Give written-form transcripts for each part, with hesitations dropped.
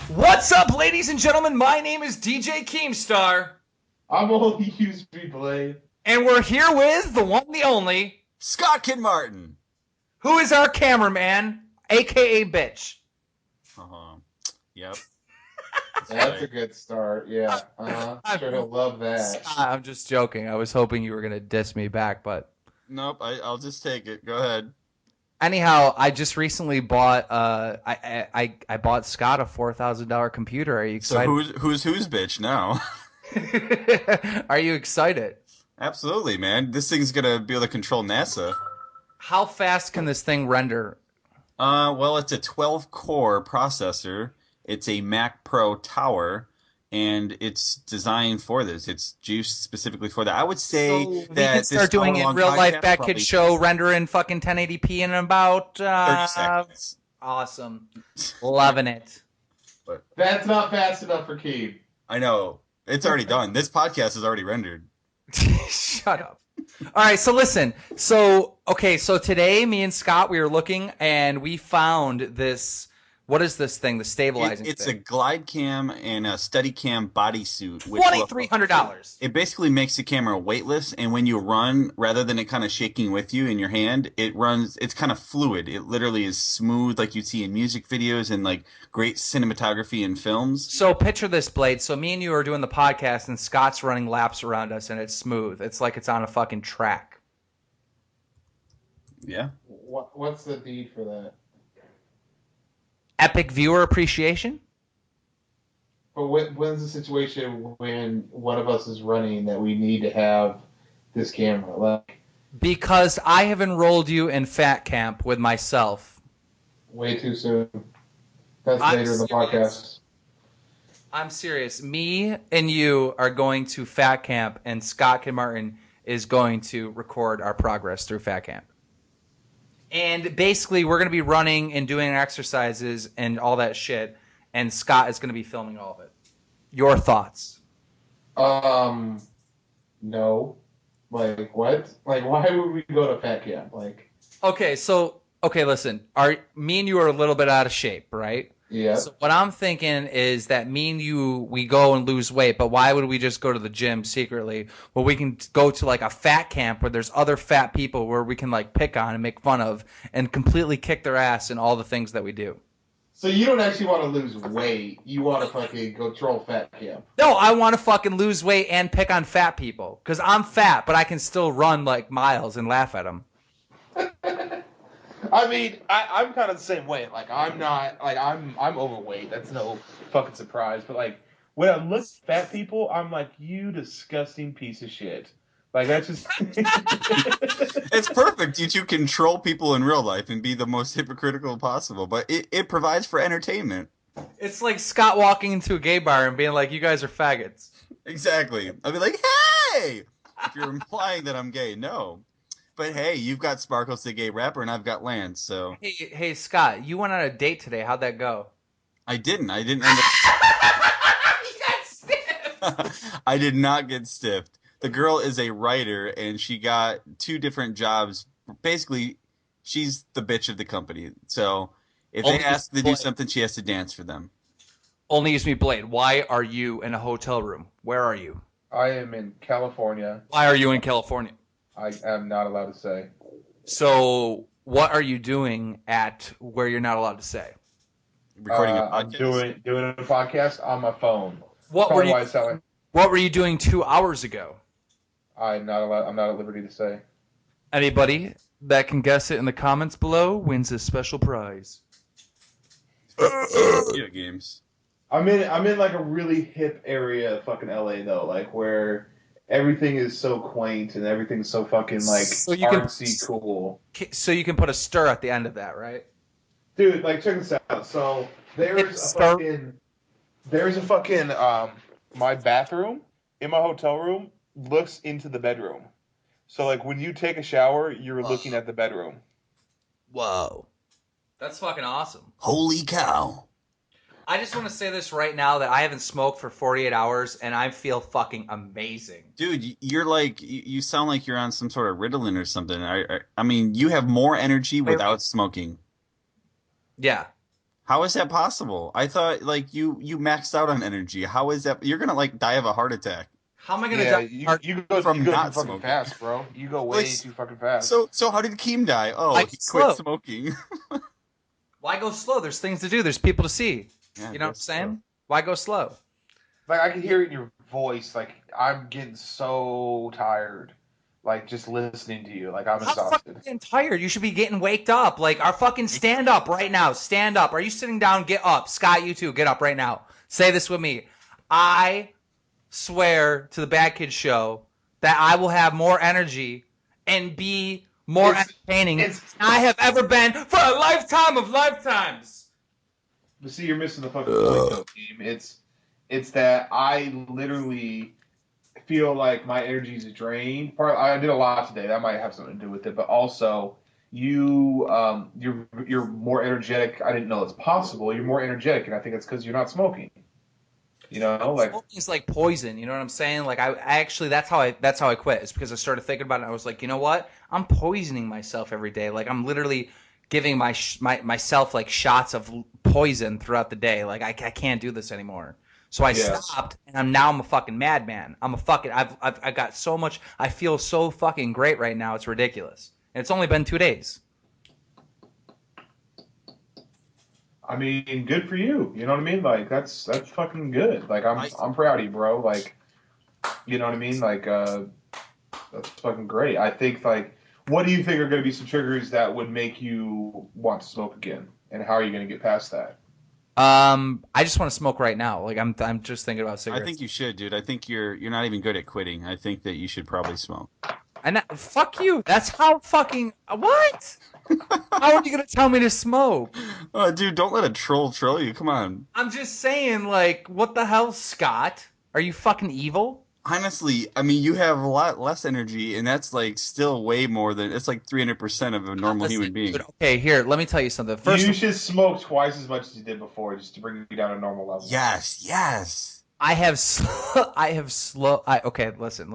What's up, ladies and gentlemen? My name is DJ Keemstar, I'm all he used to be Blade. and we're here with the one, the only, Scott Kinmartin. who is our cameraman, aka Bitch. Uh-huh. Yep. That's a good start. Yeah. Sure, he'll love that. I'm just joking. I was hoping you were gonna diss me back, but Nope, I'll just take it. Go ahead. anyhow, I just recently bought. I bought Scott a $4,000 computer. Are you So excited? who's bitch now? Are you excited? Absolutely, man. This thing's gonna be able to control NASA. How fast can this thing render? Well, it's a 12 core processor. It's a Mac Pro Tower, and it's designed for this. It's juiced specifically for that. I would say So we can that this start doing it in hour-long real life. podcast Back Kid probably Show render in fucking 1080p in about 30 seconds. awesome, loving it. But That's not fast enough for Keith. I know it's already done. This podcast is already rendered. Shut up. All right, so listen. So today me and Scott we were looking and we found this. What is this thing? The stabilizing It's a thing. glide cam and a steady cam bodysuit. Which will- $2,300. It basically makes the camera weightless, and when you run, rather than it kind of shaking with you in your hand, it runs. It's kind of fluid. It literally is smooth, like you see in music videos and like great cinematography in films. So picture this, Blade. So me and you are doing the podcast and Scott's running laps around us and it's smooth. It's like it's on a fucking track. Yeah. What's the deed for that? Epic viewer appreciation. But when's the situation when one of us is running that we need to have this camera? Like, Because I have enrolled you in Fat Camp with myself. way too soon. That's I'm later in the serious. podcast. I'm serious. Me and you are going to Fat Camp, and Scott Kinmartin is going to record our progress through Fat Camp. And basically, we're going to be running and doing exercises and all that shit, and Scott is going to be filming all of it. Your thoughts? No. Like, what? Like, why would we go to Fat Camp? Like, Okay, listen. Me and you are a little bit out of shape, right? yeah. So what I'm thinking is that me and you, we go and lose weight, but why would we just go to the gym secretly? Well, we can go to like a fat camp where there's other fat people where we can like pick on and make fun of and completely kick their ass in all the things that we do. So you don't actually want to lose weight. You want to fucking go troll Fat Camp. No, I want to fucking lose weight and pick on fat people because I'm fat, but I can still run like miles and laugh at them. I mean, I'm kind of the same way. Like, I'm not, like, I'm overweight. That's no fucking surprise. But, like, when I look at fat people, I'm like, you disgusting piece of shit. Like, that's just. It's perfect. You two control people in real life and be the most hypocritical possible, but it provides for entertainment. It's like Scott walking into a gay bar and being like, "You guys are faggots." Exactly. I'll be like, hey! If you're implying that I'm gay, no. But hey, you've got Sparkles the gay rapper, and I've got Lance, so. Hey, Scott, you went on a date today. How'd that go? I didn't end up. You got stiff. I did not get stiffed. The girl is a writer, and she got two different jobs. Basically, she's the bitch of the company. So if they Only ask to do Blade. something, she has to dance for them. Only use me, Blade. Why are you in a hotel room? Where are you? I am in California. Why are you in California? I am not allowed to say. So, what are you doing at where you're not allowed to say? Recording a I'm podcast. doing a podcast on my phone. What were Probably you? why it's not, What were you doing 2 hours ago? I'm not allowed. I'm not at liberty to say. Anybody that can guess it in the comments below wins a special prize. Video games. I'm in like a really hip area of fucking LA though, like where everything is so quaint and everything's so fucking like So you can- artsy cool. So you can put a stir at the end of that, right? Dude, like check this out. So there's a fucking my bathroom in my hotel room looks into the bedroom. So like when you take a shower, you're looking at the bedroom. Whoa. That's fucking awesome. Holy cow. I just want to say this right now that I haven't smoked for 48 hours and I feel fucking amazing. Dude, you're like, you sound like you're on some sort of Ritalin or something. I mean, you have more energy without smoking. Yeah. How is that possible? I thought like you maxed out on energy. How is that? You're gonna like die of a heart attack How am I gonna Yeah, die? you from go too not fucking smoking. fast, bro. You go Like, way too fucking fast. so how did Keem die? Why Oh, go he quit slow? smoking. Why go slow? There's things to do. There's people to see. Yeah, I You know what I'm guess so. saying? Why go slow? Like I can hear it in your voice. Like I'm getting so tired. Like just listening to you. Like I'm How fucking exhausted. getting tired? You should be getting waked up. Like, our fucking stand up right now. Stand up. Are you sitting down? Get up. Scott, you too. Get up right now. Say this with me. I swear to the Bad Kids show that I will have more energy and be more It's entertaining than it's. I have ever been for a lifetime of lifetimes. But see, you're missing the fucking point, though, team. It's that I literally feel like my energy is drained. Part I did a lot today. That might have something to do with it, but also you're more energetic. I didn't know it's possible. You're more energetic, and I think it's because you're not smoking. You know, like Smoking is like poison. You know what I'm saying? Like, I actually that's how I quit. It's because I started thinking about it. And I was like, you know what? I'm poisoning myself every day. Like, I'm literally giving myself like shots of poison throughout the day. Like, I can't do this anymore. So I yeah. stopped, and I'm a fucking madman. I got so much. I feel so fucking great right now. It's ridiculous. And it's only been 2 days. I mean, good for you. You know what I mean? Like that's fucking good. Like I I'm proud of you, bro. Like you know what I mean? Like that's fucking great. I think like what do you think are going to be some triggers that would make you want to smoke again, and how are you going to get past that? I just want to smoke right now. Like, I'm just thinking about I cigarettes. think you should, dude. I think you're not even good at quitting. I think that you should probably smoke. And fuck you. That's how fucking what? How are you gonna tell me to smoke? Oh, dude, don't let a troll you. Come on. I'm just saying, like, what the hell, Scott? Are you fucking evil? Honestly, I mean, you have a lot less energy, and that's like still way more than it's like 300% of a normal Listen, human dude. being. Okay, here. Let me tell you something. First You of all, should smoke twice as much as you did before, just to bring you down to normal levels. Yes, yes. I have slow. Okay, listen.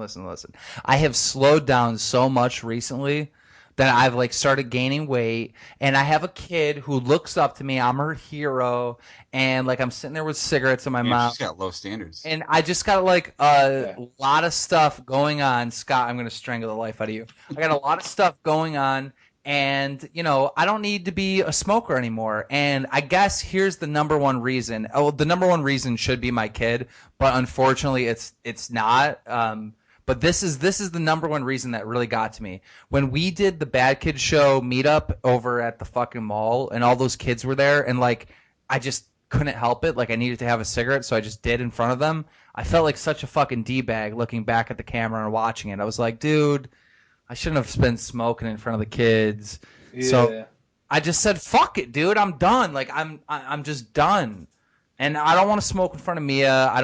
I have slowed down so much recently that I've like started gaining weight, and I have a kid who looks up to me. I'm her hero, and like I'm sitting there with cigarettes in my Man, mouth. she's got low standards. And I just got like a Yeah. lot of stuff going on. Scott, I'm going to strangle the life out of you. I got a lot of stuff going on. And, I don't need to be a smoker anymore. And I guess here's the number one reason. Oh, the number one reason should be my kid, but unfortunately it's not. But this is the number one reason that really got to me. When we did the Bad Kids Show meetup over at the fucking mall, and all those kids were there, and like I just couldn't help it. Like, I needed to have a cigarette, so I just did in front of them. I felt like such a fucking d-bag looking back at the camera and watching it. I was like, dude, I shouldn't have been smoking in front of the kids. So Yeah. I just said, fuck it, dude. I'm done. Like, I'm just done. And I don't want to smoke in front of Mia. I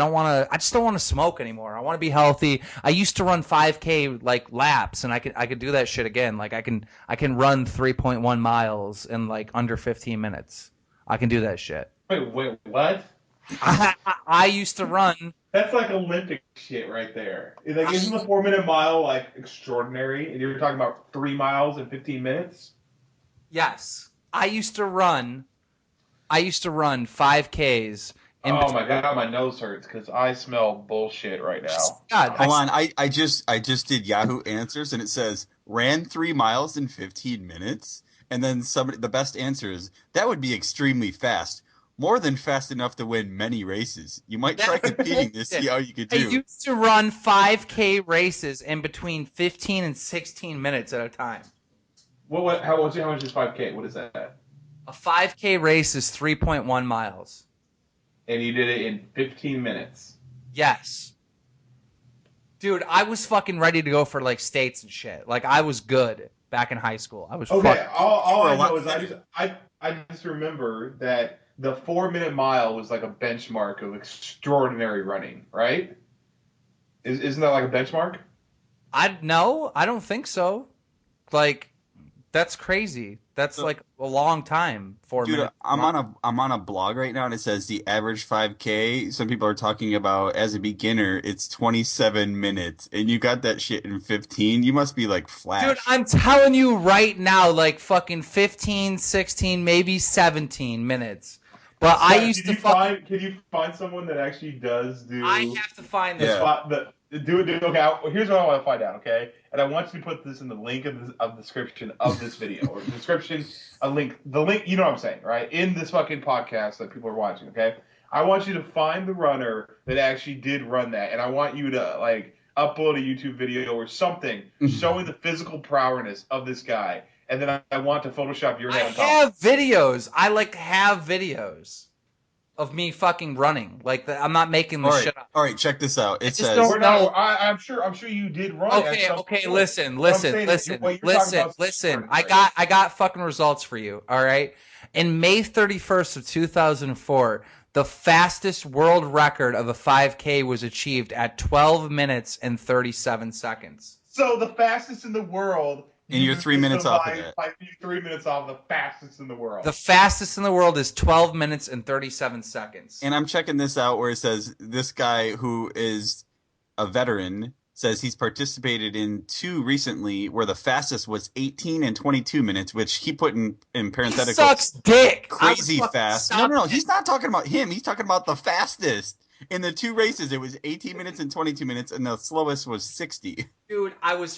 just don't want to smoke anymore. I want to be healthy. I used to run 5K like laps, and I could do that shit again. Like, I can run 3.1 miles in like under 15 minutes. I can do that shit. Wait, what? I used to run. That's like Olympic shit right there. Like, isn't the 4 minute mile like extraordinary? And you're talking about 3 miles in 15 minutes? Yes, I used to run 5Ks in Oh between. my god, my nose hurts because I smell bullshit right now. God, Hold on, I just did Yahoo Answers, and it says ran 3 miles in 15 minutes, and then somebody the best answer is that would be extremely fast, more than fast enough to win many races. You might try competing to see how you could I do. used to run 5K races in between 15 and 16 minutes at a time. How much is 5K? What is that? A 5K race is 3.1 miles. And you did it in 15 minutes. Yes. Dude, I was fucking ready to go for like states and shit. Like, I was good back in high school. I was Okay, fucking. all were a I know lot is fitter. I just remember that the 4 minute mile was like a benchmark of extraordinary running, right? Isn't that like a benchmark? No, I don't think so. Like, that's crazy. That's So, like a long time. four dude, minutes. I'm on a blog right now, and it says the average 5K. Some people are talking about as a beginner, it's 27 minutes, and you got that shit in 15. You must be like Dude, Flash. I'm telling you right now, like fucking 15, 16, maybe 17 minutes. But I Scott, used to fucking. can you find someone that actually does I do have to find the this. Yeah. spot the do it? Okay, here's what I want to find out. Okay, and I want you to put this in the link of the description of this video or description a link the link. You know what I'm saying, right? In this fucking podcast that people are watching. Okay, I want you to find the runner that actually did run that, and I want you to like upload a YouTube video or something showing the physical prowess of this guy. And then I want to Photoshop your I head on top. have videos. I like have videos of me fucking running. Like I'm not making this shit up. All right, check this out. I It just says don't We're not. know. I'm sure you did run at Okay, some okay, point. listen, But I'm listen, saying listen, what you're talking listen, about is listen. sprint, I right? got fucking results for you. All right. In May 31st of 2004, the fastest world record of a 5K was achieved at 12 minutes and 37 seconds. So the fastest in the world. and you're 3 minutes off of survived that. by 3 minutes off the fastest in the world. The fastest in the world is 12 minutes and 37 seconds. And I'm checking this out where it says this guy who is a veteran says he's participated in 2 recently where the fastest was 18 and 22 minutes, which he put in He parenthetical. sucks dick. Crazy I would fucking fast. stop No. it. He's not talking about him. He's talking about the fastest. In the 2 races, it was 18 minutes and 22 minutes, and the slowest was 60. Dude, I was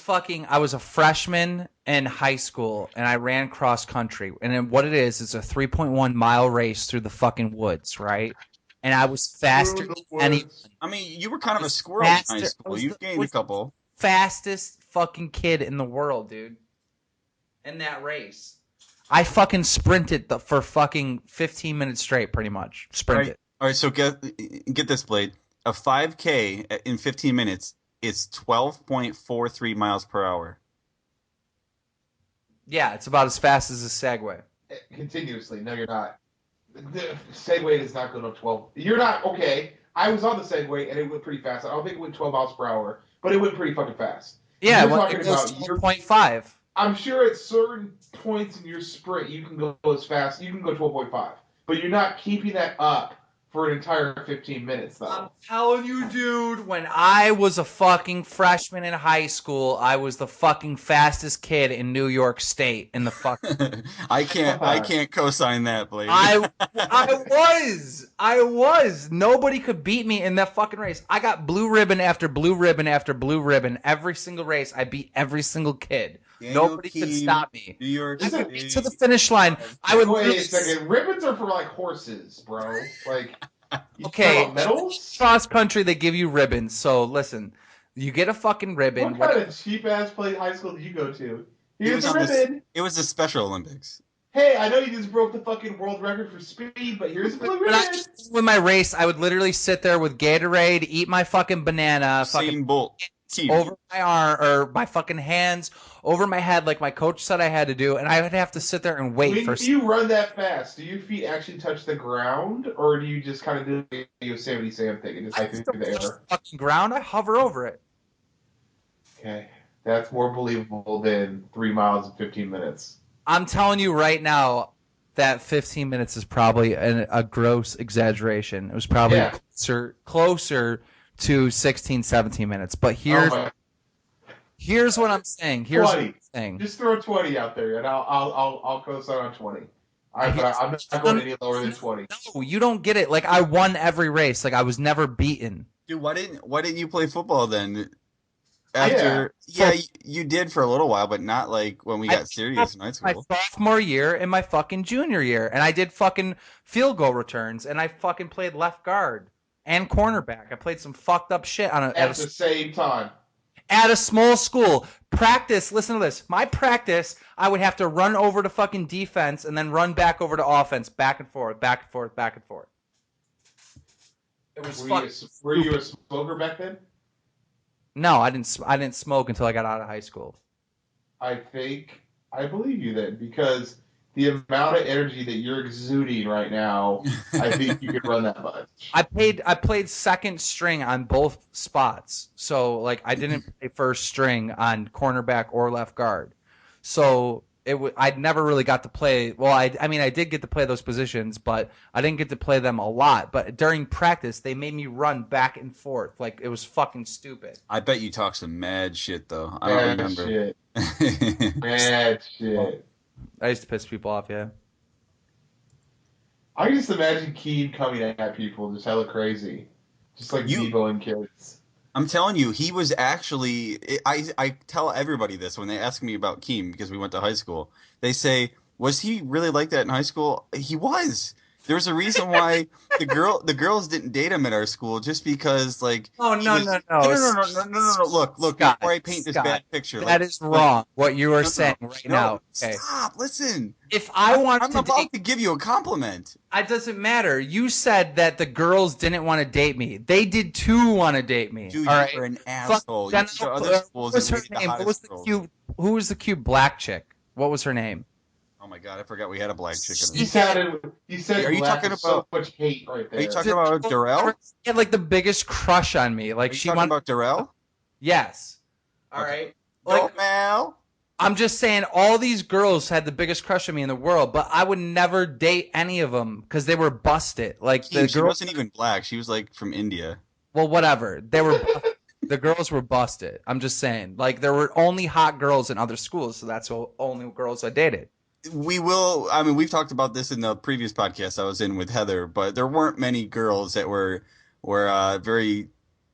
a freshman in high school and I ran cross country. And then what it is a 3.1 mile race through the fucking woods, right? And I was faster Through the than anyone. woods. I mean, you were kind of a was squirrel in high faster- I school. was You've the- gained a was the couple. Fastest fucking kid in the world, dude. In that race. I fucking sprinted for fucking 15 minutes straight, pretty much. Sprinted. All right, so get this, Blade. A 5K in 15 minutes is 12.43 miles per hour. Yeah, it's about as fast as a Segway. Continuously. No, you're not. The Segway does not go to 12. You're not okay. I was on the Segway and it went pretty fast. I don't think it went 12 miles per hour, but it went pretty fucking fast. Yeah, You're well, talking it goes about your 12.5. I'm sure at certain points in your sprint you can go as fast. You can go 12.5, but you're not keeping that up for an entire 15 minutes, though. I'm telling you, dude, when I was a fucking freshman in high school, I was the fucking fastest kid in New York State in the fucking. I can't co-sign that, Blade. I was. Nobody could beat me in that fucking race. I got blue ribbon after blue ribbon after blue ribbon. Every single race, I beat every single kid. Daniel Nobody could Keene, stop me. New York I State. would get to the finish line. I would Wait literally a second. Ribbons are for like horses, bro. Like, you Okay, talking about medals? cross country, they give you ribbons. So listen, you get a fucking ribbon. What kind of cheap ass play high school did you go to? It Here's was a on ribbon. It was the Special Olympics. Hey, I know you just broke the fucking world record for speed, but here's a blue When I ribbon. with my race, I would literally sit there with Gatorade, eat my fucking banana, fucking Usain Bolt. over my arm or my fucking hands over my head, like my coach said I had to do, and I would have to sit there and wait for. When you run that fast, do your feet actually touch the ground, or do you just kind of do the Yosemite Sam thing and just hike through the air? Fucking ground, I hover over it. Okay, that's more believable than 3 miles in 15 minutes. I'm telling you right now, that 15 minutes is probably a gross exaggeration. It was probably closer to 16, 17 minutes. But here's what I'm saying. Here's 20. what I'm saying. Just throw 20 out there, and I'll co-sign on 20. I'm not going any lower than 20. No, you don't get it. Like I won every race. Like I was never beaten. Dude, why didn't you play football then? After you did for a little while, but not like when we got serious in high school. My sophomore year and my fucking junior year, and I did fucking field goal returns, and I fucking played left guard and cornerback. I played some fucked up shit at the same time. At a small school. Practice, listen to this. My practice, I would have to run over to fucking defense and then run back over to offense, back and forth, back and forth, back and forth. It was Were you a smoker back then? No, I didn't smoke until I got out of high school. I believe you then, because the amount of energy that you're exuding right now, I think you could run that much. I played second string on both spots, so like I didn't play first string on cornerback or left guard. So I'd never really got to play. Well, I did get to play those positions, but I didn't get to play them a lot. But during practice, they made me run back and forth like it was fucking stupid. I bet you talk some mad shit though. I don't remember. Mad shit. I used to piss people off, yeah. I just imagine Keem coming at people just hella crazy, just like You Deboing kids. I'm telling you, he was actually. I tell everybody this when they ask me about Keem because we went to high school. They say, "Was he really like that in high school?" He was. There's a reason why the girls didn't date him at our school just because like Oh he no was. no No, no! no, no, no, no, no, no, no. Look. Before Scott, I paint this Scott, bad picture, that is like, wrong. What you are no, no, saying right no. now. Okay, Stop. Listen. if I wanted I'm to date, about to give you a compliment. it doesn't matter. You said that the girls didn't want to date me. They did too want to date me. Dude, All you right. are an Fuck asshole. You Jenna. went to other What schools and was her dated the name? What was hottest the girls. cute? Who was the cute black chick? What was her name? Oh my God, I forgot we had a black chick in He this. said Are you black talking with so about? much hate right Are you there. talking about Darrell? She had like the biggest crush on me. Like Are you she talking wanted. about Darrell? Yes. All Okay. right. Like Darrell? I'm just saying, all these girls had the biggest crush on me in the world, but I would never date any of them because they were busted. Like the She girls, wasn't even black. She was like from India. well, whatever. They were the girls were busted. I'm just saying, like there were only hot girls in other schools, so that's the only girls I dated. We will. I mean, we've talked about this in the previous podcast I was in with Heather, but there weren't many girls that were very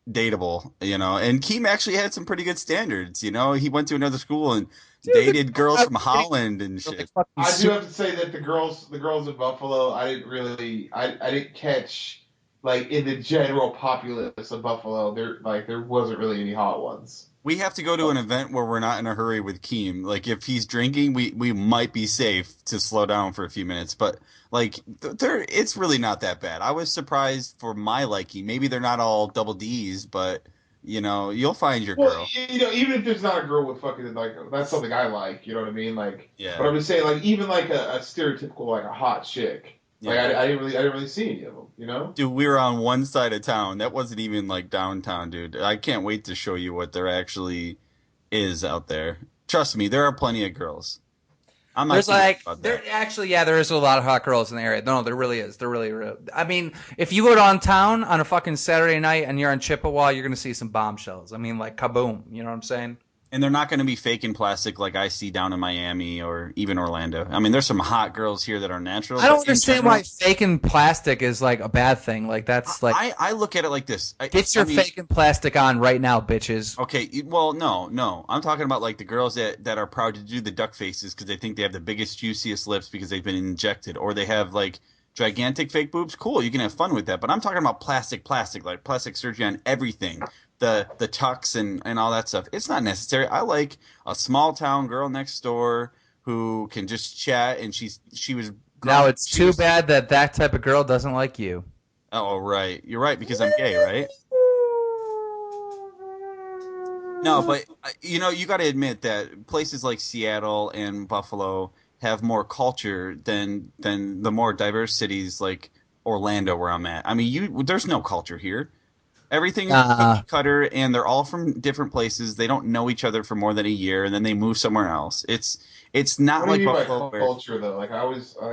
dateable, you know. And Keem actually had some pretty good standards, you know. He went to another school and Dude, dated girls I from Holland and were like shit. fucking I do super. have to say that the girls in Buffalo, I didn't catch like in the general populace of Buffalo, there wasn't really any hot ones. We have to go to an event where we're not in a hurry with Keem. Like if he's drinking, we might be safe to slow down for a few minutes. But like there, it's really not that bad. I was surprised for my liking. Maybe they're not all double D's, but you know, you'll find your Well, girl. even if there's not a girl with fucking like that's something I like, you know what I mean? Like, but Yeah, I'm just saying, like, even like a stereotypical like a hot chick, like yeah. I didn't really see any of them, you know? Dude, we were on one side of town. That wasn't even like downtown, dude. I can't wait to show you what there actually is out there. Trust me, there are plenty of girls. I'm not There's kidding like about there that. actually yeah there is a lot of hot girls in the area. No, there really is. There really. I mean, if you go downtown on a fucking Saturday night and you're on Chippewa, you're gonna see some bombshells. I mean, like kaboom. You know what I'm saying? And they're not going to be faking plastic like I see down in Miami or even Orlando. I mean, there's some hot girls here that are natural, I don't but in understand general, why faking plastic is like a bad thing. Like that's like I look at it like this. get I your mean, faking plastic on right now, bitches. okay, well, no. I'm talking about like the girls that are proud to do the duck faces because they think they have the biggest, juiciest lips because they've been injected, or they have like gigantic fake boobs. Cool, you can have fun with that. But I'm talking about plastic, like plastic surgery on everything. The tucks and all that stuff. It's not necessary. I like a small town girl next door who can just chat, and she was Now grown. it's too bad that that type of girl doesn't like you. Oh, right. You're right because I'm gay, right? No, but you know, you got to admit that places like Seattle and Buffalo have more culture than the more diverse cities like Orlando, where I'm at. I mean, there's no culture here. Everything is Uh, cookie cutter, and they're all from different places. They don't know each other for more than a year, and then they move somewhere else. It's not What do like you mean by Buffalo, where culture though? Like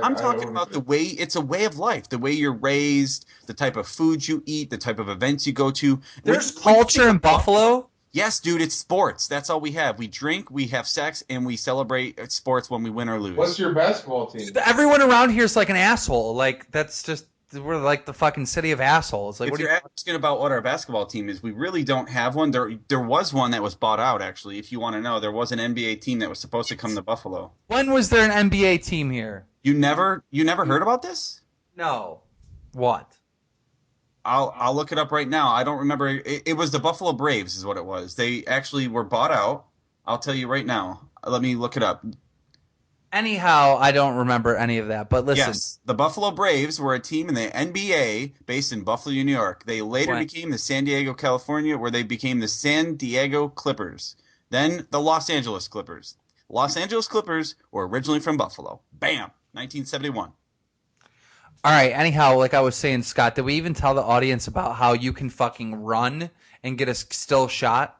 I'm I talking don't about the way it's a way of life, the way you're raised, the type of food you eat, the type of events you go to. there's When you think culture in of Buffalo, Buffalo. yes, dude, it's sports. That's all we have. We drink, we have sex, and we celebrate sports when we win or What's lose. your basketball team? Everyone around here is like an asshole. Like that's just we're like the fucking city of assholes. Like If what do you're you? asking about what our basketball team is, we really don't have one. There was one that was bought out, actually. If you want to know, there was an NBA team that was supposed to come to Buffalo. When was there an NBA team here? You never heard about this? No. What? I'll look it up right now. I don't remember. It was the Buffalo Braves, is what it was. They actually were bought out. I'll tell you right now. Let me look it up. Anyhow, I don't remember any of that. But listen, Yes, the Buffalo Braves were a team in the NBA based in Buffalo, New York. They later when? became the San Diego, California, where they became the San Diego Clippers. Then the Los Angeles Clippers. Los Angeles Clippers were originally from Buffalo. Bam, 1971. All right. Anyhow, like I was saying, Scott, did we even tell the audience about how you can fucking run and get a still shot?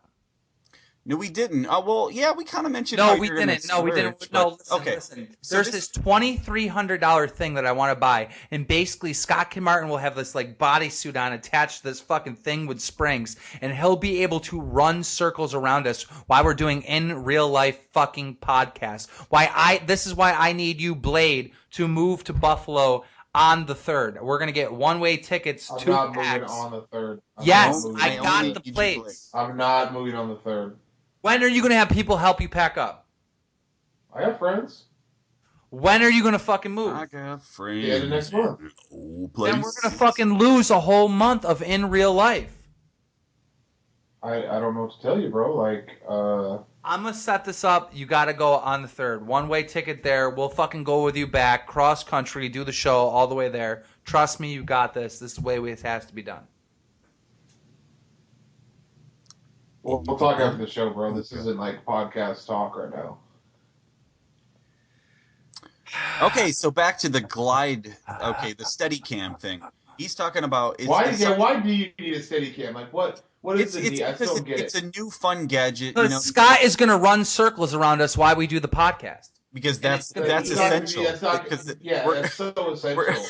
No, we didn't. Oh, well, yeah, we kind of mentioned No, how we you're going to didn't. No, we didn't. splurge, No, but listen, okay. listen. So There's this $2,300 thing that I want to buy, and basically Scott Kinmartin will have this like bodysuit on attached to this fucking thing with springs, and he'll be able to run circles around us while we're doing in real life fucking podcasts. This is why I need you, Blade, to move to Buffalo on the 3rd. We're gonna get one-way tickets I'm to not moving PAX. on the 3rd. Yes, I I only got the need you, plates. I'm not moving on the 3rd. When are you gonna have people help you pack up? I have friends. When are you gonna fucking move? I got friends. The end of next month. Then we're gonna fucking lose a whole month of in real life. I don't know what to tell you, bro. Like, I'm gonna set this up. You gotta go on the 3rd. One-way ticket there. We'll fucking go with you back cross country, do the show all the way there. Trust me, you got this. This is the way it has to be done. we'll talk after the show, bro. This isn't like podcast talk right now. Okay, so back to the glide. Okay, the Steadicam thing. He's talking about. Why do you need a steady cam? Like, what is the need? I still because don't get it's it. a new fun gadget. Because Scott is gonna run circles around us while we do the podcast. Because And that's it's gonna be essential. That's not, because that's so essential.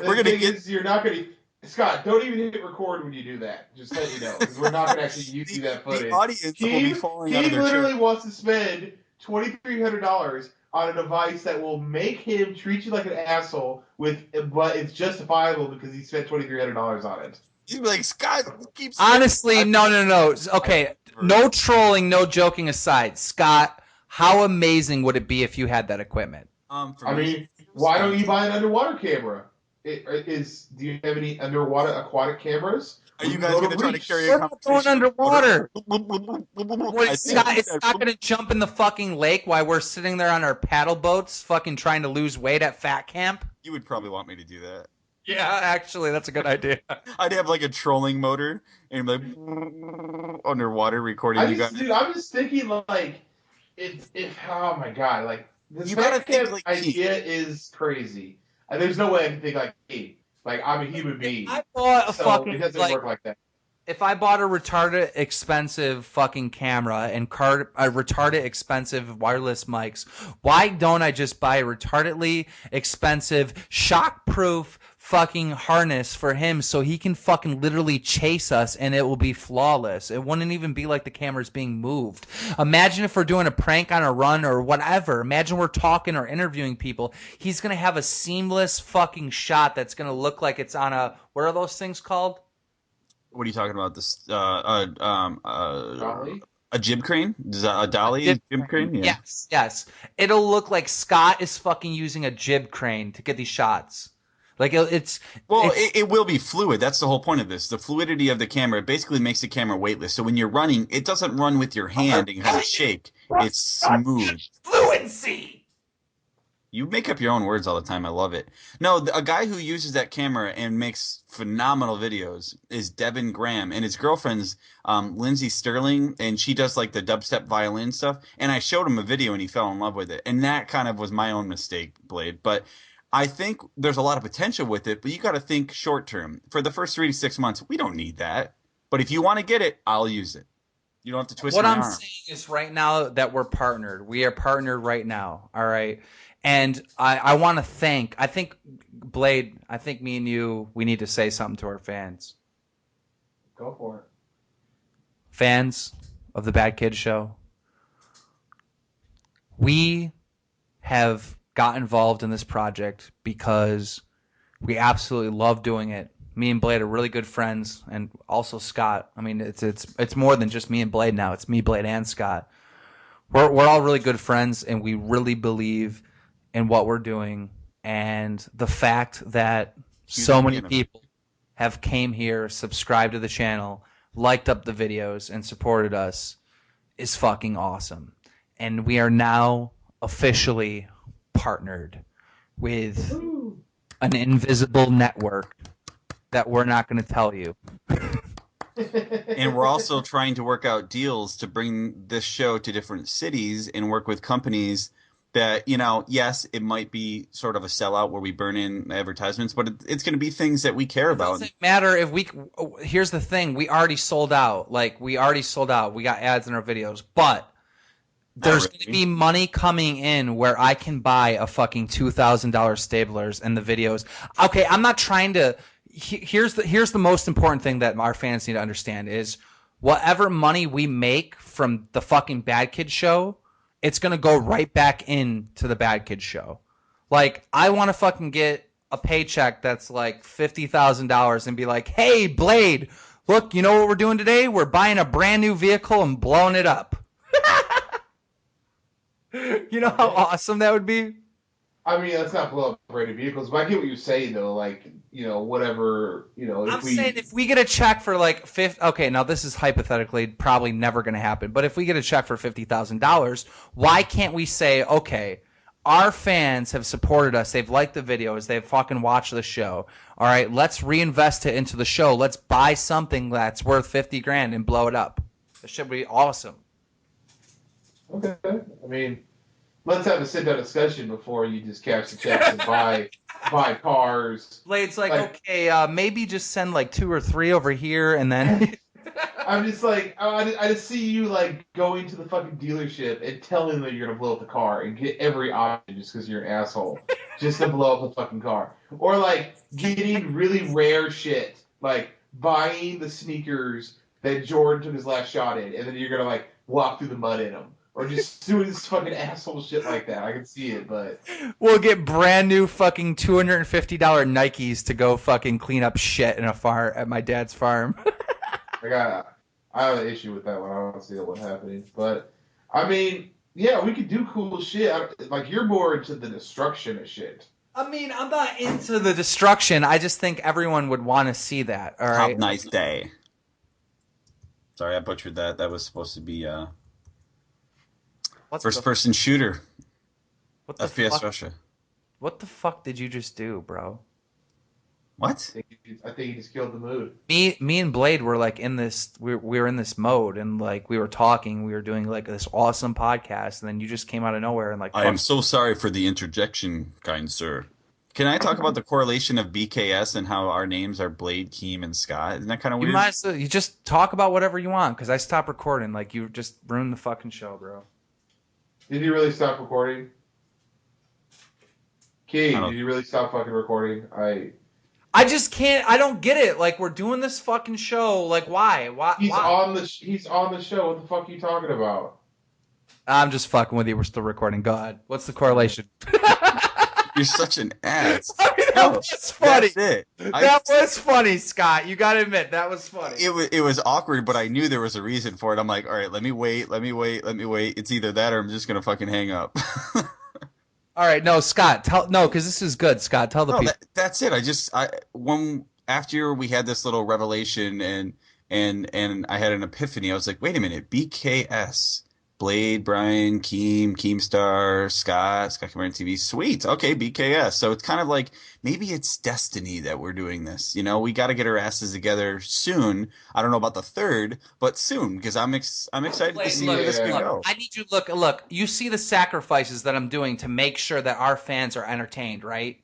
we're gonna get. Is you're not gonna. Scott, don't even hit record when you do that. Just let you know, because we're not gonna actually use that footage. The audience will be falling out of He their literally chair. wants to spend $2,300 on a device that will make him treat you like an asshole. But it's justifiable because he spent $2,300 on it. He's like, Scott keeps. Honestly, no. Okay, no trolling, no joking aside. Scott, how amazing would it be if you had that equipment? I mean, why don't you buy an underwater camera? Do you have any underwater aquatic cameras? Are you guys going to try to carry We're a not going conversation underwater. I Scott is not going to jump in the fucking lake while we're sitting there on our paddle boats fucking trying to lose weight at fat camp? You would probably want me to do that. Yeah, actually, that's a good idea. I'd have like a trolling motor and like underwater recording you guys. Dude, I'm just thinking like, if oh my god, like this You gotta think webcam like idea is crazy. And there's no way I can think like me. Like I'm a human being. I bought a So fucking it doesn't like, work like that. if I bought a retarded expensive fucking camera and a retarded expensive wireless mics, why don't I just buy a retardedly expensive shockproof fucking harness for him so he can fucking literally chase us and it will be flawless. It wouldn't even be like the camera's being moved. Imagine if we're doing a prank on a run or whatever. Imagine we're talking or interviewing people. He's going to have a seamless fucking shot that's going to look like it's on a, what are those things called? What are you talking about? This Dolly? a jib crane? Is that a dolly jib crane? Yeah. Yes. It'll look like Scott is fucking using a jib crane to get these shots. Like it will be fluid. That's the whole point of this. The fluidity of the camera basically makes the camera weightless. So when you're running, it doesn't run with your hand and kind of shake. It's smooth. Fluency. You make up your own words all the time. I love it. No, a guy who uses that camera and makes phenomenal videos is Devin Graham, and his girlfriend's Lindsay Sterling, and she does like the dubstep violin stuff. And I showed him a video, and he fell in love with it. And that kind of was my own mistake, Blade. But I think there's a lot of potential with it, but you got to think short term. For the first 3 to 6 months, we don't need that. But if you want to get it, I'll use it. You don't have to twist my arm. What I'm saying is right now that we're partnered. We are partnered right now, all right? And I want to thank, I think, Blade, I think me and you, we need to say something to our fans. Go for it. Fans of the Bad Kids Show, we have got involved in this project because we absolutely love doing it. Me and Blade are really good friends, and also Scott. I mean, it's more than just me and Blade now. It's me, Blade, and Scott. We're all really good friends, and we really believe in what we're doing. And the fact that so many people have came here, subscribed to the channel, liked up the videos, and supported us is fucking awesome. And we are now officially partnered with an invisible network that we're not going to tell you. And we're also trying to work out deals to bring this show to different cities and work with companies that, you know, yes, it might be sort of a sellout where we burn in advertisements, but it's going to be things that we care about. It doesn't matter if we. Here's the thing: we already sold out. We got ads in our videos, but there's going to be money coming in where I can buy a fucking $2,000 staplers and the videos. Okay, I'm not trying to. Here's the most important thing that our fans need to understand is whatever money we make from the fucking Bad Kids Show, it's going to go right back into the Bad Kids Show. Like, I want to fucking get a paycheck that's like $50,000 and be like, "Hey, Blade, look, you know what we're doing today? We're buying a brand new vehicle and blowing it up." You know how Okay. awesome that would be? I mean, let's not blow up brand new vehicles, but I get what you're saying though. Like, whatever, I'm if saying we, if we get a check for like okay, now this is hypothetically probably never going to happen, but if we get a check for $50,000, why can't we say, okay, our fans have supported us, they've liked the videos, they've fucking watched the show. All right, let's reinvest it into the show. Let's buy something that's worth 50 grand and blow it up. This should be awesome. okay. I mean, let's have a sit down discussion before you just cash the checks and buy cars. Blade's like, Like, okay, maybe just send like 2 or 3 over here and then. I'm just like, I just see you like going to the fucking dealership and telling them you're gonna blow up the car and get every option just because you're an asshole, just to blow up the fucking car, or like getting really rare shit, like buying the sneakers that Jordan took his last shot in, and then you're gonna like walk through the mud in them, or just doing this fucking asshole shit like that. I can see it, but We'll get brand new fucking $250 Nikes to go fucking clean up shit in a farm at my dad's farm. I have an issue with that one. I don't see that one happening, but I mean, yeah, we could do cool shit. Like you're more into the destruction of shit. I mean, I'm not into the destruction. I just think everyone would want to see that. All Have right. a nice day. Sorry, I butchered that. That was supposed to be What first the person shooter. what the FPS fuck? Russia. What the fuck did you just do, bro? What? I think he just killed the mood. Me and Blade were like in this. We were in this mode, and like we were talking. We were doing like this awesome podcast, and then you just came out of nowhere and like I am fuck. so sorry for the interjection, kind sir. Can I talk about the correlation of BKS and how our names are Blade, Keem, and Scott? Isn't that kind of You weird? might as well, you just talk about whatever you want because I stopped recording. Like you just ruined the fucking show, bro. Did you really stop recording? I Key, don't. did you really stop fucking recording? I just can't. I don't get it. Like we're doing this fucking show. Like why? Why? Why? He's on the show. What the fuck are you talking about? I'm just fucking with you. We're still recording. Go ahead. What's the correlation? You're such an ass. I mean, that No, was funny. that's it. That was funny, Scott. You gotta admit that was funny. It was awkward, but I knew there was a reason for it. I'm like, all right, let me wait. It's either that or I'm just gonna fucking hang up. All right, no, Scott. No, because this is good. Scott, tell the No, people. that's it. When after we had this little revelation and I had an epiphany, I was like, wait a minute, BKS, Blade, Brian, Keemstar, Scott Kinmartin TV, sweet. Okay, BKS. So it's kind of like maybe it's destiny that we're doing this. We got to get our asses together soon. I don't know about the third, but soon because I'm excited to Blade, see look, where this could look. go. I need you. Look. You see the sacrifices that I'm doing to make sure that our fans are entertained, right?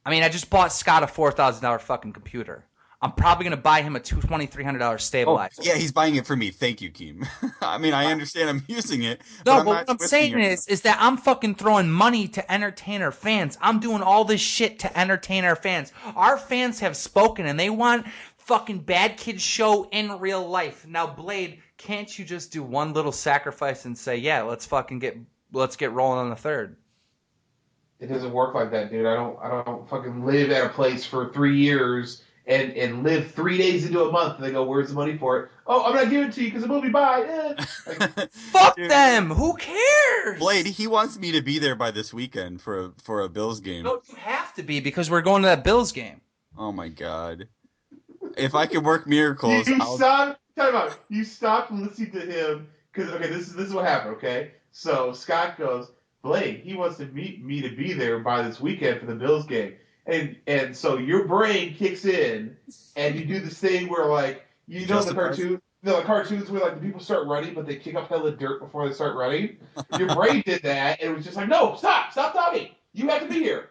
I mean, I just bought Scott a $4,000 fucking computer. I'm probably gonna buy him a $2,300 Oh, stabilizer. yeah, he's buying it for me. Thank you, Keem. I mean, I understand I'm using it, but No, I'm but not what I'm twisting saying your. is that I'm fucking throwing money to entertain our fans. I'm doing all this shit to entertain our fans. Our fans have spoken and they want fucking Bad Kids Show in real life. Now, Blade, can't you just do one little sacrifice and say, yeah, let's get rolling on the third? It doesn't work like that, dude. I don't fucking live at a place for 3 years and live 3 days into a month. And they go, "Where's the money for it?" "Oh, I'm not giving it to you because the movie. Bye." Like, Fuck Dude, them. Who cares? Blade, he wants me to be there by this weekend for a Bills game. No, you have to be because we're going to that Bills game. Oh my God. If I can work miracles, you I'll. stop. Time out. You stopped listening to him because okay, this is what happened. Okay, so Scott goes, "Blake, he wants to meet me to be there by this weekend for the Bills game," and so your brain kicks in, and you do this thing where like the Justifies. cartoon. The cartoons where like the people start running, but they kick up hella dirt before they start running. Your brain did that, and it was just like, no, stop talking. You have to be here.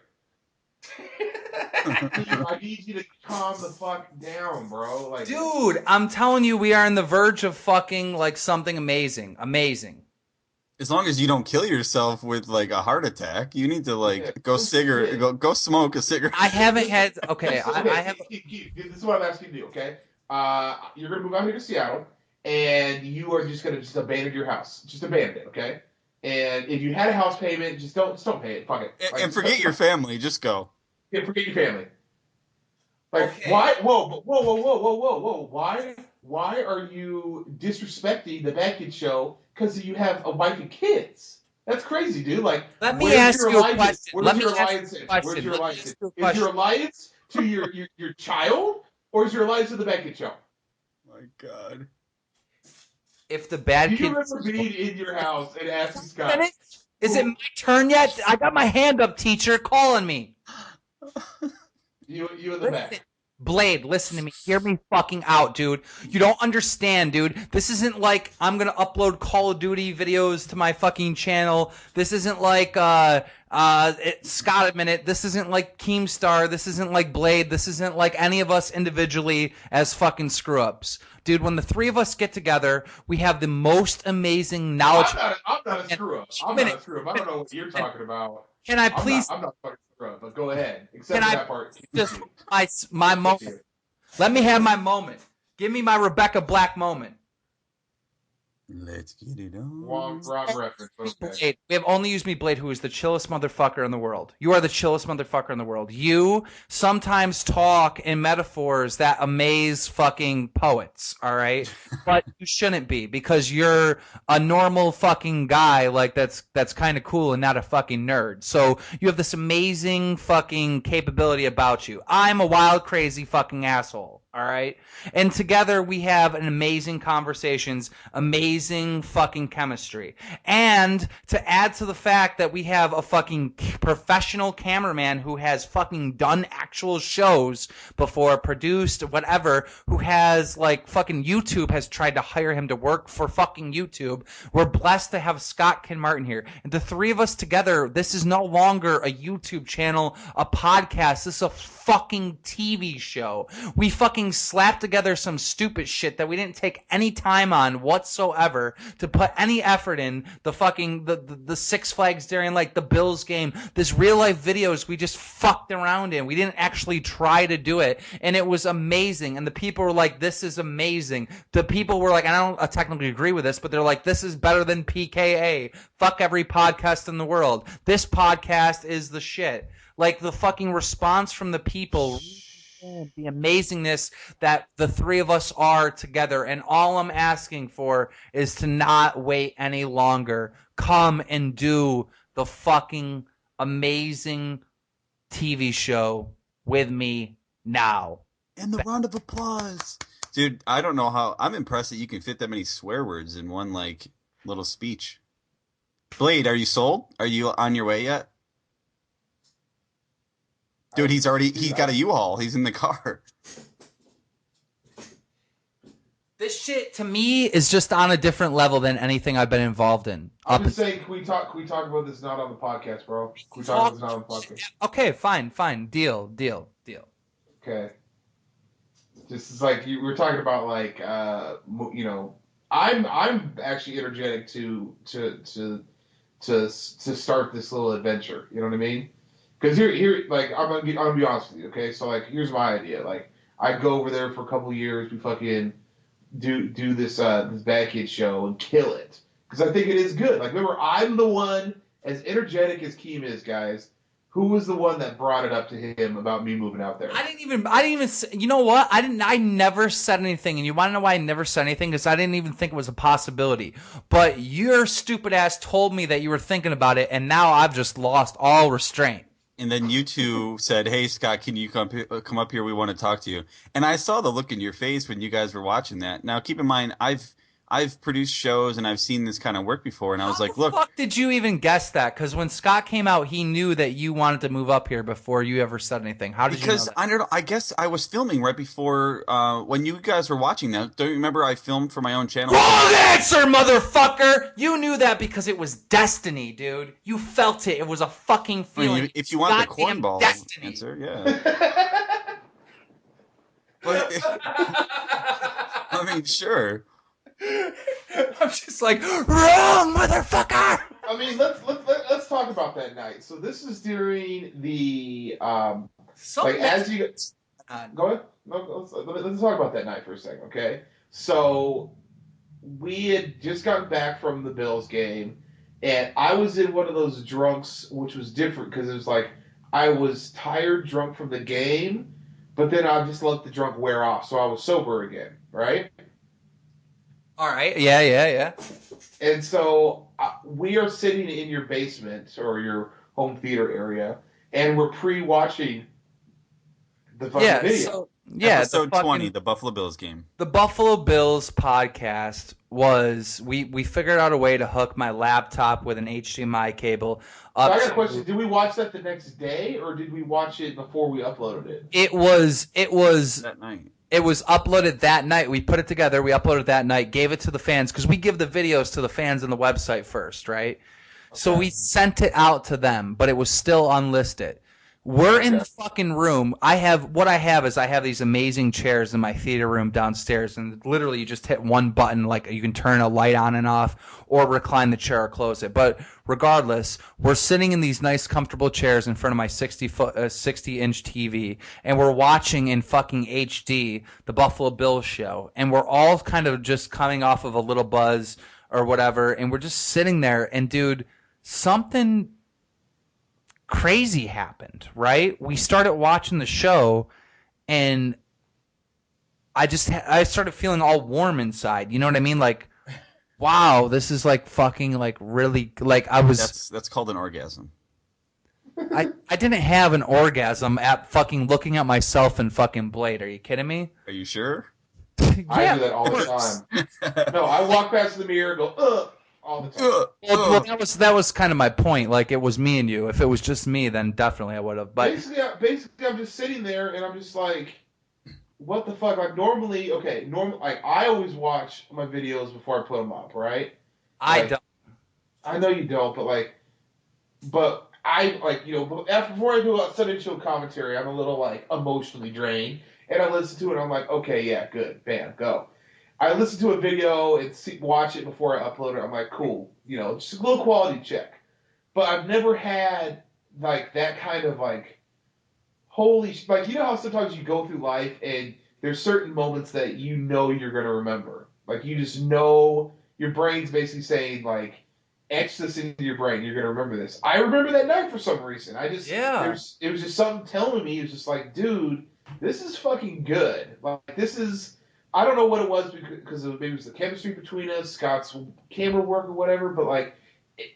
I need you to calm the fuck down, bro. Like, Dude, I'm telling you, we are on the verge of fucking like something amazing. Amazing. As long as you don't kill yourself with like a heart attack, you need to yeah, like go smoke a cigarette. I haven't had. Okay, I have. This is what I'm asking you to do. Okay, you're gonna move out here to Seattle, and you are just gonna abandon your house, just abandon it. Okay, And if you had a house payment, just don't pay it. Fuck it. Like, And forget your family. Just go. Yeah, forget your family. Like, Okay. why? Whoa! Why are you disrespecting the Backend show because you have a wife and kids? That's crazy, dude. Like, Let me where's ask your you a alliance? question. Where's Let me your ask you alliance? a Where's question. your Let me alliance? ask you a Is your question. alliance to your child, or is your alliance to the Backend show? My God. If the bad Do you kid remember being in your house and asking Scott, minute, is it my who turn yet? I got my hand up, teacher, calling me. you in the Listen, back? Blade, listen to me. Hear me fucking out, dude. You don't understand, dude. This isn't like I'm gonna upload Call of Duty videos to my fucking channel. This isn't like Scott a minute. This isn't like Keemstar. This isn't like Blade. This isn't like any of us individually as fucking screw ups. Dude, when the three of us get together, we have the most amazing knowledge. I'm not a And screw up. I'm not minute, a screw up. I don't know what you're talking about. can I please? I'm not a fucking screw up. But go ahead. Can Except for I that part. just Continue. my moment? Continue. Let me have my moment. Give me my Rebecca Black moment. Let's get it on. Wrong reference. But okay. Blade. We have only used me, Blade, who is the chillest motherfucker in the world. You are the chillest motherfucker in the world. You sometimes talk in metaphors that amaze fucking poets, all right? But you shouldn't be because you're a normal fucking guy like that's kind of cool and not a fucking nerd. So you have this amazing fucking capability about you. I'm a wild, crazy fucking asshole, all right? And together we have an amazing conversations, amazing fucking chemistry. And to add to the fact that we have a fucking professional cameraman who has fucking done actual shows before, produced, whatever, who has like fucking YouTube has tried to hire him to work for fucking YouTube. We're blessed to have Scott Kinmartin here. And the three of us together, this is no longer a YouTube channel, a podcast. This is a fucking TV show. We fucking slapped together some stupid shit that we didn't take any time on whatsoever to put any effort in. The fucking the Six Flags during like the Bills game. This real life videos we just fucked around in. We didn't actually try to do it, and it was amazing. And the people were like, "This is amazing." The people were like, and I don't technically agree with this, but they're like, "This is better than PKA." Fuck every podcast in the world. This podcast is the shit. Like the fucking response from the people, the amazingness that the three of us are together. And all I'm asking for is to not wait any longer. Come and do the fucking amazing TV show with me now. And the round of applause. Dude, I don't know how. I'm impressed that you can fit that many swear words in one, like, little speech. Blade, are you sold? Are you on your way yet? Dude, he's got a U-Haul. He's in the car. This shit to me is just on a different level than anything I've been involved in. I'm just saying, can we talk about this not on the podcast, bro? Can we talk about this not on the podcast? Okay, fine. Deal. Okay. Just as like you were talking about, like I'm actually energetic to start this little adventure. You know what I mean? Because here, like I'm gonna be honest with you. Okay, so like here's my idea. Like I go over there for a couple of years. We fucking do this Bad Kid show and kill it because I think it is good. Like remember, I'm the one as energetic as Keem is, guys. Who was the one that brought it up to him about me moving out there? I didn't even you know what? I never said anything. And you want to know why I never said anything? Because I didn't even think it was a possibility. But your stupid ass told me that you were thinking about it, and now I've just lost all restraint. And then you two said, "Hey, Scott, can you come up here? We want to talk to you." And I saw the look in your face when you guys were watching that. Now, keep in mind, I've produced shows and I've seen this kind of work before, and I was like, "Look, How the fuck did you even guess that? Because when Scott came out, he knew that you wanted to move up here before you ever said anything. How did you know because that? I don't know. I guess I was filming right before when you guys were watching that. Don't you remember I filmed for my own channel?" Wrong answer, motherfucker! You knew that because it was destiny, dude. You felt it. It was a fucking I mean, feeling. if you want the Goddamn cornball destiny. answer, yeah. But I mean, sure. I'm just like, wrong, motherfucker! I mean, let's talk about that night. So this is during the like as you go ahead. No, let's talk about that night for a second, okay? So we had just gotten back from the Bills game, And I was in one of those drunks, which was different because it was like I was tired, drunk from the game, but then I just let the drunk wear off, so I was sober again, right? All right. Yeah, yeah, yeah. And so we are sitting in your basement or your home theater area, and we're pre-watching the fucking Yeah, video. so yeah, Episode 20, the Buffalo Bills game. the Buffalo Bills podcast was we figured out a way to hook my laptop with an HDMI cable So up I got a question: to did we watch that the next day, or did we watch it before we uploaded it? That night. it was uploaded that night. We put it together, we uploaded that night, gave it to the fans because we give the videos to the fans on the website first, right? So Okay. we sent it out to them, but it was still unlisted. We're in Okay. the fucking room. I have these amazing chairs in my theater room downstairs, and literally you just hit one button, like you can turn a light on and off, or recline the chair or close it. But regardless, we're sitting in these nice, comfortable chairs in front of my 60-inch TV, and we're watching in fucking HD the Buffalo Bills show, and we're all kind of just coming off of a little buzz or whatever, and we're just sitting there, and dude, something crazy happened, right? We started watching the show, and I started feeling all warm inside. You know what I mean? Like, wow, this is like fucking like really like That's called an orgasm. I didn't have an orgasm at fucking looking at myself in fucking Blade. Are you kidding me? Are you sure? I Yeah, do that all of the course. time. No, I walk past the mirror and go, ugh, all the time. Well, that was kind of my point. Like it was me and you. If it was just me, then definitely I would have. But Basically, I'm just sitting there and I'm just like, what the fuck? Like normally, okay, like I always watch my videos before I put them up, right? I Like don't. I know you don't, but I like before I do a Sunday show commentary, I'm a little like emotionally drained, and I listen to it. And I'm like, okay, yeah, good, bam, go. I listen to a video and watch it before I upload it. I'm like, cool, just a little quality check. But I've never had like that kind of like like how sometimes you go through life and there's certain moments that you're gonna remember. Like you just know your brain's basically saying like etch this into your brain. You're gonna remember this. I remember that night for some reason. Yeah. It was just something telling me. It was just like, dude, this is fucking good. Like this is. I don't know what it was because maybe it was the chemistry between us, Scott's camera work or whatever. But like,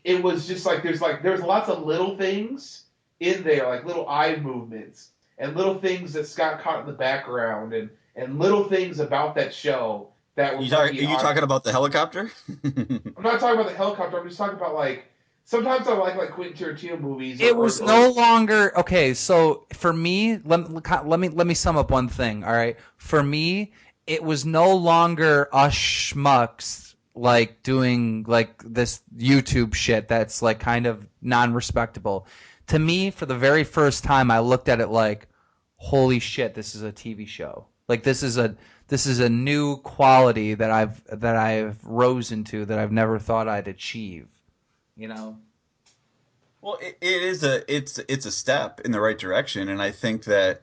it was just like there's lots of little things in there, like little eye movements and little things that Scott caught in the background and little things about that show that were Are fucking you on. talking about the helicopter? I'm not talking about the helicopter. I'm just talking about like sometimes I like Quentin Tarantino movies It was or no longer okay. So for me, let me sum up one thing. All right, for me, it was no longer us schmucks like doing like this YouTube shit that's like kind of non-respectable. To me, for the very first time, I looked at it like, holy shit, this is a TV show. Like this is a new quality that I've rose into that I've never thought I'd achieve. You know. Well, it is it's a step in the right direction, and I think that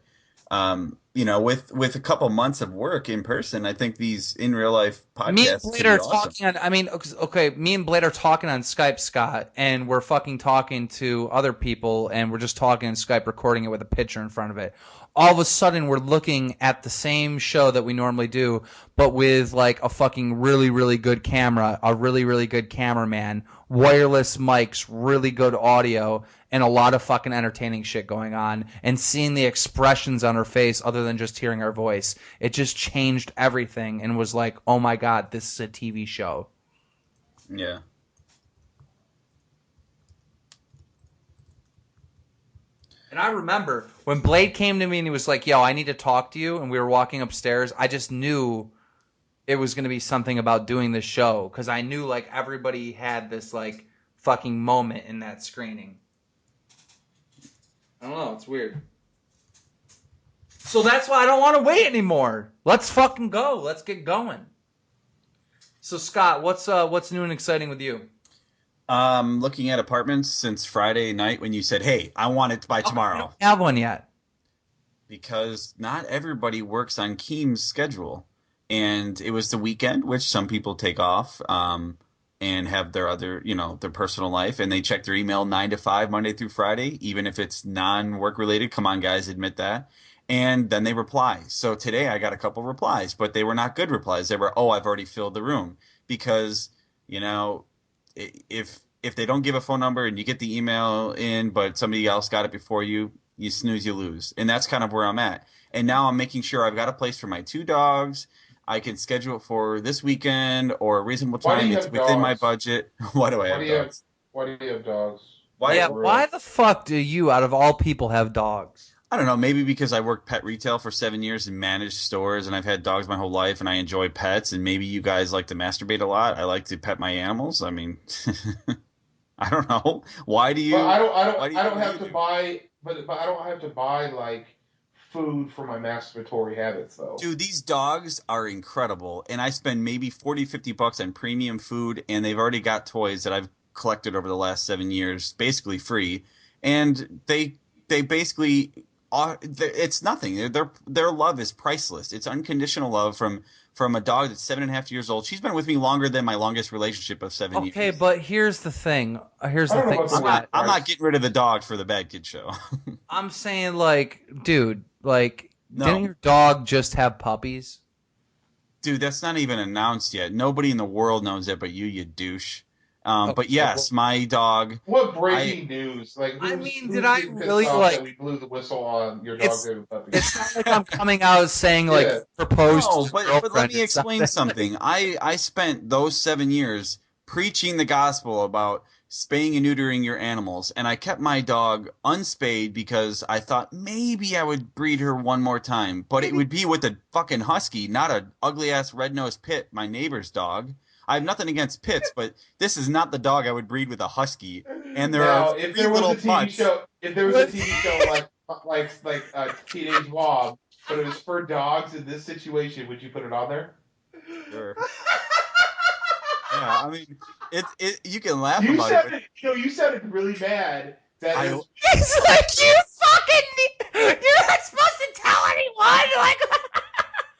with a couple months of work in person, I think these in real life Me and podcasts Blade could be are awesome. talking on. I mean, okay. Me and Blade are talking on Skype, Scott, and we're fucking talking to other people, and we're just talking on Skype, recording it with a picture in front of it. All of a sudden, we're looking at the same show that we normally do, but with like a fucking really, really good camera, a really, really good cameraman, wireless mics, really good audio, and a lot of fucking entertaining shit going on, and seeing the expressions on her face other than just hearing her voice. It just changed everything and was like, oh my God, this is a TV show. Yeah. And I remember when Blade came to me and he was like, yo, I need to talk to you. And we were walking upstairs. I just knew it was going to be something about doing this show because I knew like everybody had this like fucking moment in that screening. I don't know. It's weird. So that's why I don't want to wait anymore. Let's fucking go. Let's get going. So Scott, what's new and exciting with you? Looking at apartments since Friday night when you said, "Hey, I want it by Oh, I don't tomorrow," have one yet. because not everybody works on Keem's schedule, and it was the weekend, which some people take off. and have their other, their personal life, and they check their email 9 to 5, Monday through Friday, even if it's non-work related. Come on, guys, admit that. And then they reply. So today I got a couple replies, but they were not good replies. They were, "Oh, I've already filled the room," because, you know, if they don't give a phone number and you get the email in, but somebody else got it before you, you snooze, you lose. And that's kind of where I'm at. And now I'm making sure I've got a place for my two dogs. I can schedule it for this weekend or a reasonable Why do time. you It's have within my dogs? budget. Why do I Why do have you have dogs? Why do you have dogs? Why? Yeah, For why real. the fuck do you, out of all people, have dogs? I don't know. Maybe because I worked pet retail for 7 years and managed stores, and I've had dogs my whole life, and I enjoy pets. And maybe you guys like to masturbate a lot. I like to pet my animals. I mean, I don't know. Why do But you? Why do you I do don't what have you to do? buy. But I don't have to buy like food for my masturbatory habits though. Dude, these dogs are incredible, and I spend maybe 40, $50 on premium food, and they've already got toys that I've collected over the last 7 years, basically free, and they basically are, it's nothing. Their love is priceless. It's unconditional love from a dog that's 7.5 years old. She's been with me longer than my longest relationship of seven Okay, years. but here's the thing. Here's I the don't know thing, about the word Scott. I'm not price. getting rid of the dog for the Bad Kid Show. I'm saying, like, dude, like, didn't No. your dog just have puppies? Dude, that's not even announced yet. Nobody in the world knows it but you douche. But Okay, well, yes, my dog. What I breaking news? Like I mean, did who's I getting pissed really, off that like, we blew the whistle on your dog's it's having puppies? it's not like I'm coming out saying, like, Yeah. you proposed no, to your but let girlfriend me or explain something. something. I spent those 7 years preaching the gospel about spaying and neutering your animals, and I kept my dog unspayed because I thought maybe I would breed her one more time, but it would be with a fucking husky, not a ugly ass red nosed pit, my neighbor's dog. I have nothing against pits, but this is not the dog I would breed with a husky. And there are Now, if three there was little a TV putts. show, if there was a TV show like Teenage Mom, but it was for dogs in this situation, would you put it on there? Sure. Yeah, I mean, it. You can laugh You about it, but sounded, you sounded really mad that it I was. It's like you fucking. You're not supposed to tell anyone. Like,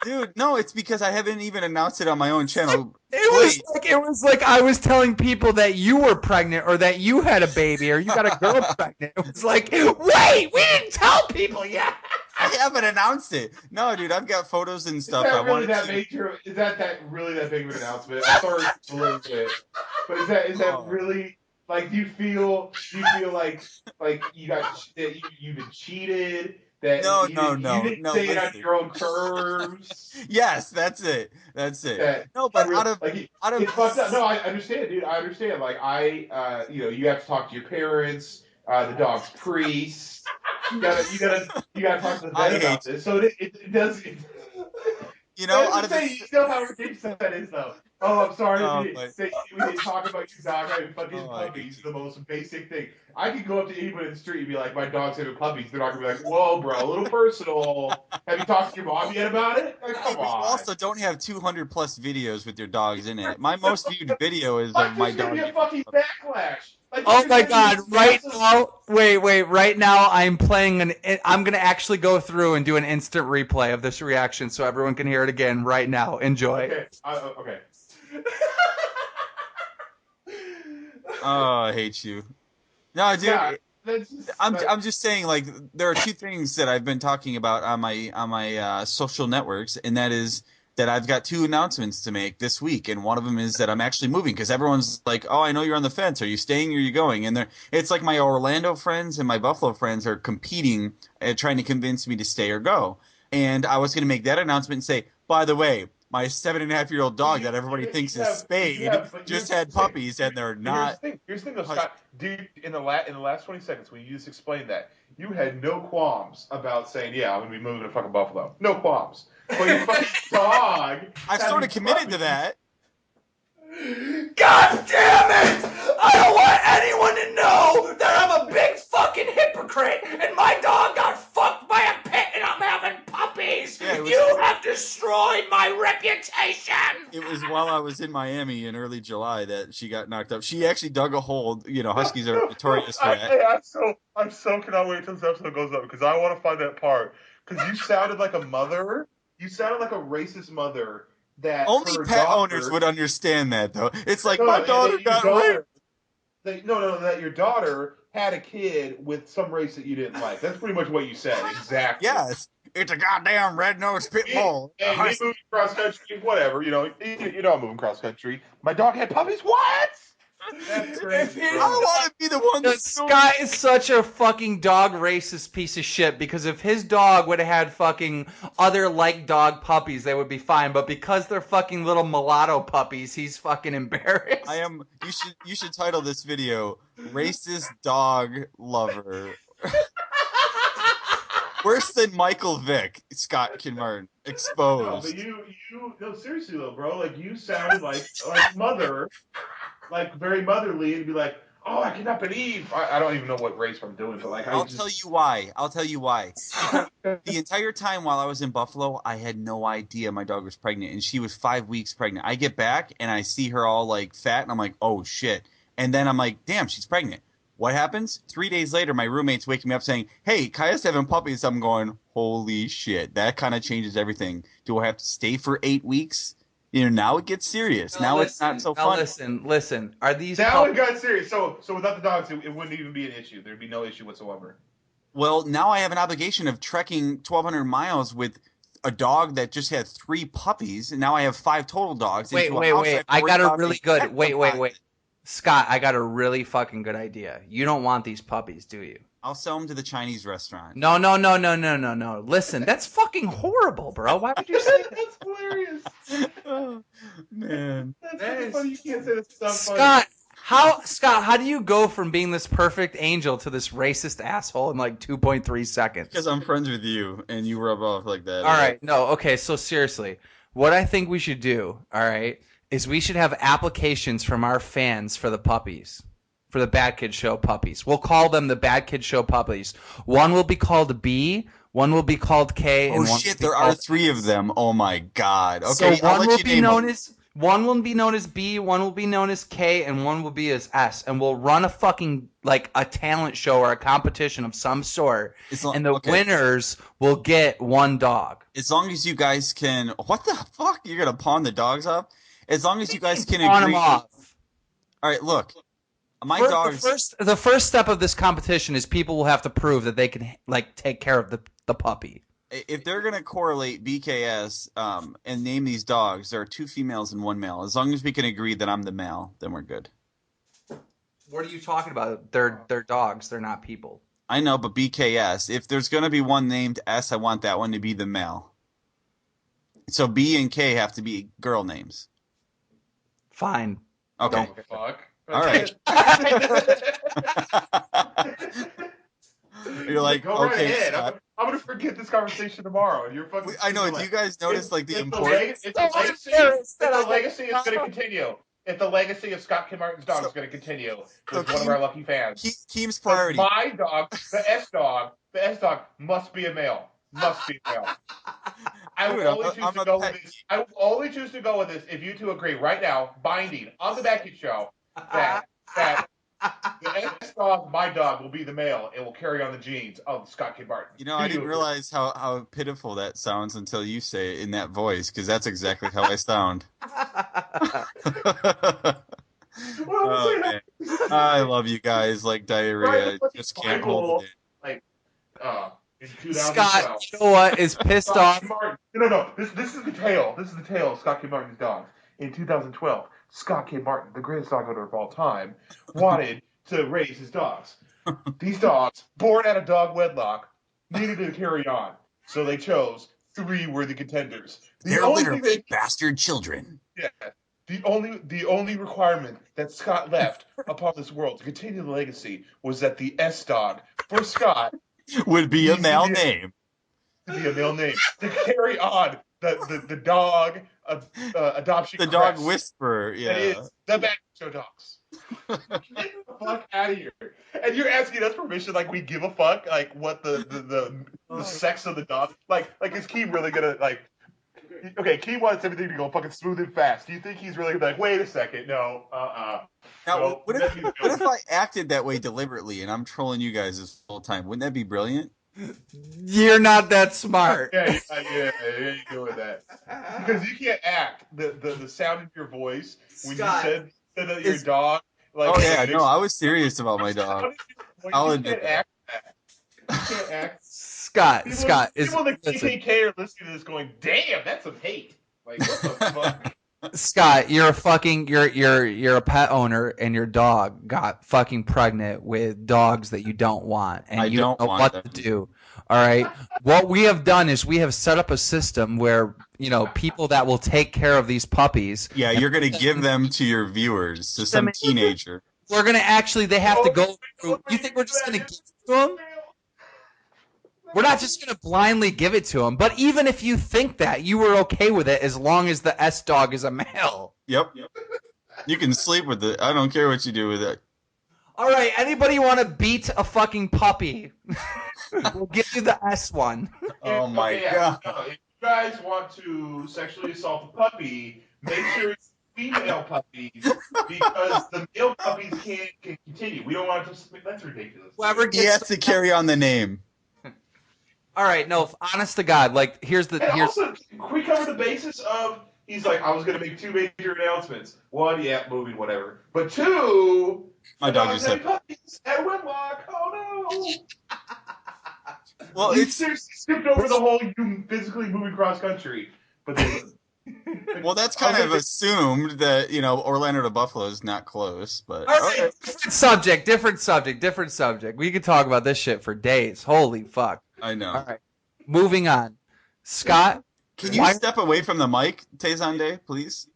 dude, no, it's because I haven't even announced it on my own channel. it Wait, was like I was telling people that you were pregnant or that you had a baby or you got a girl pregnant. It was like, wait, we didn't tell people yet. I haven't announced it. No, dude, I've got photos and Is stuff. I that really wanted that to. major? Is that really that big of an announcement? I'm sorry to blow it, but is that Oh, really like? Do you feel like you got that you've been cheated? That no, you no, didn't no. say it on Listen. your own terms. Yes, that's it. That's it. That No, but real like out of it's fucked up. No, I understand, dude. I understand. Like you have to talk to your parents, the dog's priest. You gotta talk to the I vet about hate this. So it does. you know That's out the of the thing. You know how ridiculous that is, though. Oh, I'm sorry no, but we didn't talk about your dog having fucking oh, I hate puppies. you. The most basic thing. I could go up to anybody in the street and be like, "My dog's having puppies." They're not gonna be like, "Whoa, bro, a little personal. Have you talked to your mom yet about it?" Like, Hey, come but you on. also don't have 200 plus videos with your dogs in it. My most viewed video is of Like, my there's gonna be dog a giving fucking puppies. backlash. Like, Oh there's my gonna be god, this right massive. now, wait, right now I'm playing I'm gonna actually go through and do an instant replay of this reaction so everyone can hear it again right now. Enjoy. Okay, okay. Oh, I hate you. No, Scott, dude, that's just I'm like just saying like there are two things that I've been talking about on my social networks, and that is that I've got two announcements to make this week, and one of them is that I'm actually moving because everyone's like, "Oh, I know you're on the fence. Are you staying or are you going?" And it's like my Orlando friends and my Buffalo friends are competing at trying to convince me to stay or go. And I was going to make that announcement and say, by the way, my 7.5 year old but dog that everybody thinks you is have, spayed but just here's had the thing. puppies, and they're Here's not. the thing. Here's the thing, though, Scott. Dude, in the last 20 seconds, when you just explained that, you had no qualms about saying, "Yeah, I'm gonna be moving to fucking Buffalo." No qualms. But your fucking dog I've sort of having committed to puppies. that. God damn it! I don't want anyone to know that I'm a big fucking hypocrite and my dog got fucked by a pit and I'm having puppies! Yeah, You have destroyed my reputation! it was while I was in Miami in early July that she got knocked up. She actually dug a hole. You know, No, huskies are no, no. notorious for that. I'm so cannot wait till this episode goes up because I want to find that part. Because you sounded like a mother. You sounded like a racist mother that Only her pet owners daughter, would understand that, though. It's like, no, my no, daughter and your got raped. daughter, that your daughter had a kid with some race that you didn't like. That's pretty much what you said, exactly. Yes, it's a goddamn red-nosed pit Me, bull. A and me husky. moving cross country, whatever. I'm moving cross country. My dog had puppies. What? That's If crazy, his bro. I want to be the one The that's doing Scott is such a fucking dog racist piece of shit because if his dog would have had fucking other like dog puppies, they would be fine. But because they're fucking little mulatto puppies, he's fucking embarrassed. I am. You should title this video "Racist Dog Lover." Worse than Michael Vick, Scott Kinmartin, No, but exposed. no, seriously though, bro. Like you sounded like mother, like very motherly, and be like, "Oh, I cannot believe." I don't even know what race I'm doing, but like I I'll tell just you why. I'll tell you why. Because the entire time while I was in Buffalo, I had no idea my dog was pregnant, and she was 5 weeks pregnant. I get back and I see her all like fat, and I'm like, oh shit. And then I'm like, damn, she's pregnant. What happens? 3 days later, my roommate's waking me up saying, hey, Kaya's having puppies. I'm going, holy shit. That kind of changes everything. Do I have to stay for 8 weeks? Now it gets serious. Now it's not so Now funny. listen. Are these now it puppies? got serious. So without the dogs, it wouldn't even be an issue. There'd be no issue whatsoever. Well, now I have an obligation of trekking 1,200 miles with a dog that just had 3 puppies, and now I have 5 total dogs Wait, into a wait, house I wait. have to I worry got a about really good. insect Wait. deposits. Scott, I got a really fucking good idea. You don't want these puppies, do you? I'll sell them to the Chinese restaurant. No. Listen, that's fucking horrible, bro. Why would you say that? That's hilarious. Oh, man. That's That fucking is funny. You can't say that's not funny. Scott, how do you go from being this perfect angel to this racist asshole in like 2.3 seconds? Because I'm friends with you, and you rub off like that. All right, no, okay, so seriously, what I think we should do, all right, is we should have applications from our fans for the puppies, for the Bad Kid Show puppies. We'll call them the Bad Kid Show puppies. One will be called B, one will be called K, Oh, and one will shit, be there are called 3 of S. them. Oh, my God. So Okay, I'll let you name them. one will be known as B, one will be known as K, and one will be as S. And we'll run a fucking like a talent show or a competition of some sort, and the Okay. winners will get one dog. As long as you guys can. What the fuck? You're going to pawn the dogs off? As long as you guys can Pawn them agree. off. All right, look. My The dogs. first step of this competition is people will have to prove that they can like take care of the puppy. If they're gonna correlate BKS and name these dogs, there are 2 females and 1 male. As long as we can agree that I'm the male, then we're good. What are you talking about? They're dogs. They're not people. I know, but BKS. If there's gonna be one named S, I want that one to be the male. So B and K have to be girl names. Fine. Okay. Oh, fuck. All right. You're like, Go right okay, ahead. Scott. I'm gonna forget this conversation tomorrow, and you're fucking. I know. Do like, you guys notice like the it's importance? it's the legacy. It's the legacy is going to continue. If the legacy of Scott Kinmartin's dog is going to continue with one of our lucky fans. Keem's But priority. my dog, the S dog must be a male. Must be a male. I will Dude, only choose to go with this. I will only choose to go with this if you two agree right now, binding on the Becky show, that the S dog, my dog, will be the male. It will carry on the genes of Scott Kinmartin. I didn't realize how pitiful that sounds until you say it in that voice, because that's exactly how I sound. Oh, man. I love you guys like diarrhea. Just can't hold it in. In Scott, 2012. you know what is pissed Scott off? Martin. No. This is the tale. This is the tale of Scott K. Martin's dogs. In 2012, Scott K. Martin, the greatest dog owner of all time, wanted to raise his dogs. These dogs, born out of dog wedlock, needed to carry on. So they chose 3 worthy contenders. They're literally bastard children. Yeah. The only requirement that Scott left upon this world to continue the legacy was that the S dog for Scott would be a male name. To be a male name to carry on the dog adoption. The dog whisperer, yeah. That is the Back Show Dogs. Get the fuck out of here! And you're asking us permission, like we give a fuck, like what the sex of the dog, like is Keem really gonna like? Okay, Keem wants everything to go fucking smooth and fast. Do you think he's really gonna be like, wait a second, no, Now, no, what if I acted that way deliberately and I'm trolling you guys this whole time? Wouldn't that be brilliant? You're not that smart. Yeah, you go with that. Because you can't act. The sound of your voice when you Scott said that your is dog like Oh was a yeah, no, mixed I was serious about my dog. sound of your voice. I'll You admit can't that. act that. You can't act. Scott. People Scott is people in the listen. KKK are listening to this going, "Damn, that's some hate." Like what the fuck? Scott, you're a fucking you're a pet owner and your dog got fucking pregnant with dogs that you don't want I and you don't don't know want what them. to do. All right. What we have done is we have set up a system where, people that will take care of these puppies Yeah, and you're gonna put give them to your viewers, to them some in, teenager. we're going to actually they have to Oh, go through. You think we're just going to give it to them? We're not just going to blindly give it to them. But even if you think that, you were okay with it as long as the S dog is a male. Yep. You can sleep with it. I don't care what you do with it. All right, anybody want to beat a fucking puppy? We'll give you the S one. Oh my Okay, yeah. god. No, if you guys want to sexually assault a puppy, make sure it's female puppies because the male puppies can continue. We don't want to. That's ridiculous. Whoever He gets has the to carry on the name. All right, no, honest to God, like And also, can we cover the basis of he's like, I was going to make two major announcements. One, yeah, moving, whatever. But two, My the dog dog's just said, having puppies at wedlock. Oh well, no! You it's seriously skipped over the whole you physically moving cross country. But they, well, that's I was kind going of to assumed that, Orlando to Buffalo is not close, but All all right, right. different subject. We could talk about this shit for days. Holy fuck. I All know. right. Moving on. Scott, Can you why step away from the mic, Tezande, please?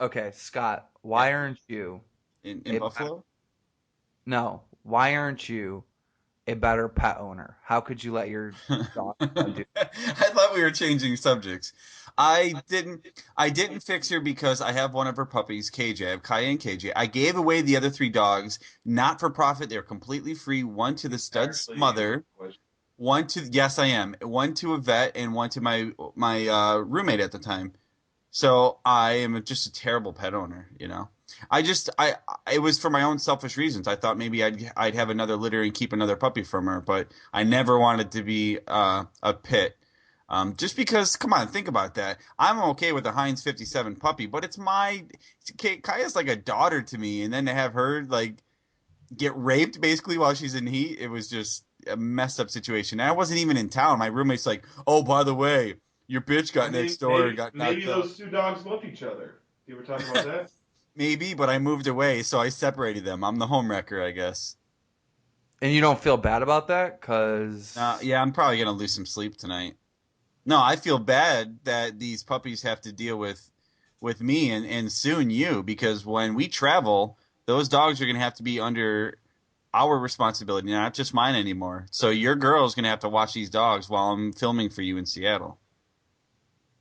Okay, Scott, Yeah. why aren't you In a better, Buffalo? no, why aren't you a better pet owner? How could you let your dog do I thought we were changing subjects. I didn't I didn't fix her because I have one of her puppies, KJ. I have Kaya and KJ. I gave away the other three dogs, not for profit. They're completely free. One to the stud's mother, one to yes, I am. One to a vet and one to my roommate at the time. So I am just a terrible pet owner. I it was for my own selfish reasons. I thought maybe I'd have another litter and keep another puppy from her, but I never wanted to be a pit. Just because, come on, think about that. I'm okay with the Heinz 57 puppy, but it's Kaya's like a daughter to me, and then to have her like get raped basically while she's in heat, it was just a messed up situation. And I wasn't even in town. My roommate's like, "Oh, by the way, your bitch got next door and got maybe knocked up." those two dogs love each other. You ever talk about that? Maybe, but I moved away, so I separated them. I'm the homewrecker, I guess. And you don't feel bad about that? Cause Yeah, I'm probably gonna lose some sleep tonight. No, I feel bad that these puppies have to deal with me and soon you, because when we travel, those dogs are gonna have to be under our responsibility, not just mine anymore. So your girl's gonna have to watch these dogs while I'm filming for you in Seattle.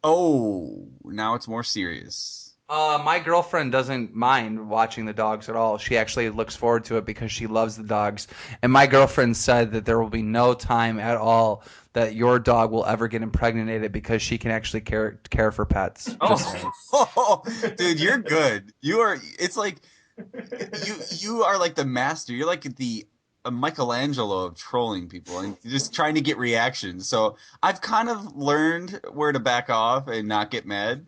Oh, now it's more serious. my girlfriend doesn't mind watching the dogs at all. She actually looks forward to it because she loves the dogs. And my girlfriend said that there will be no time at all that your dog will ever get impregnated because she can actually care for pets. Just saying. Oh, dude, you're good. You are. It's like you are like the master. You're like the Michelangelo of trolling people and just trying to get reactions. So I've kind of learned where to back off and not get mad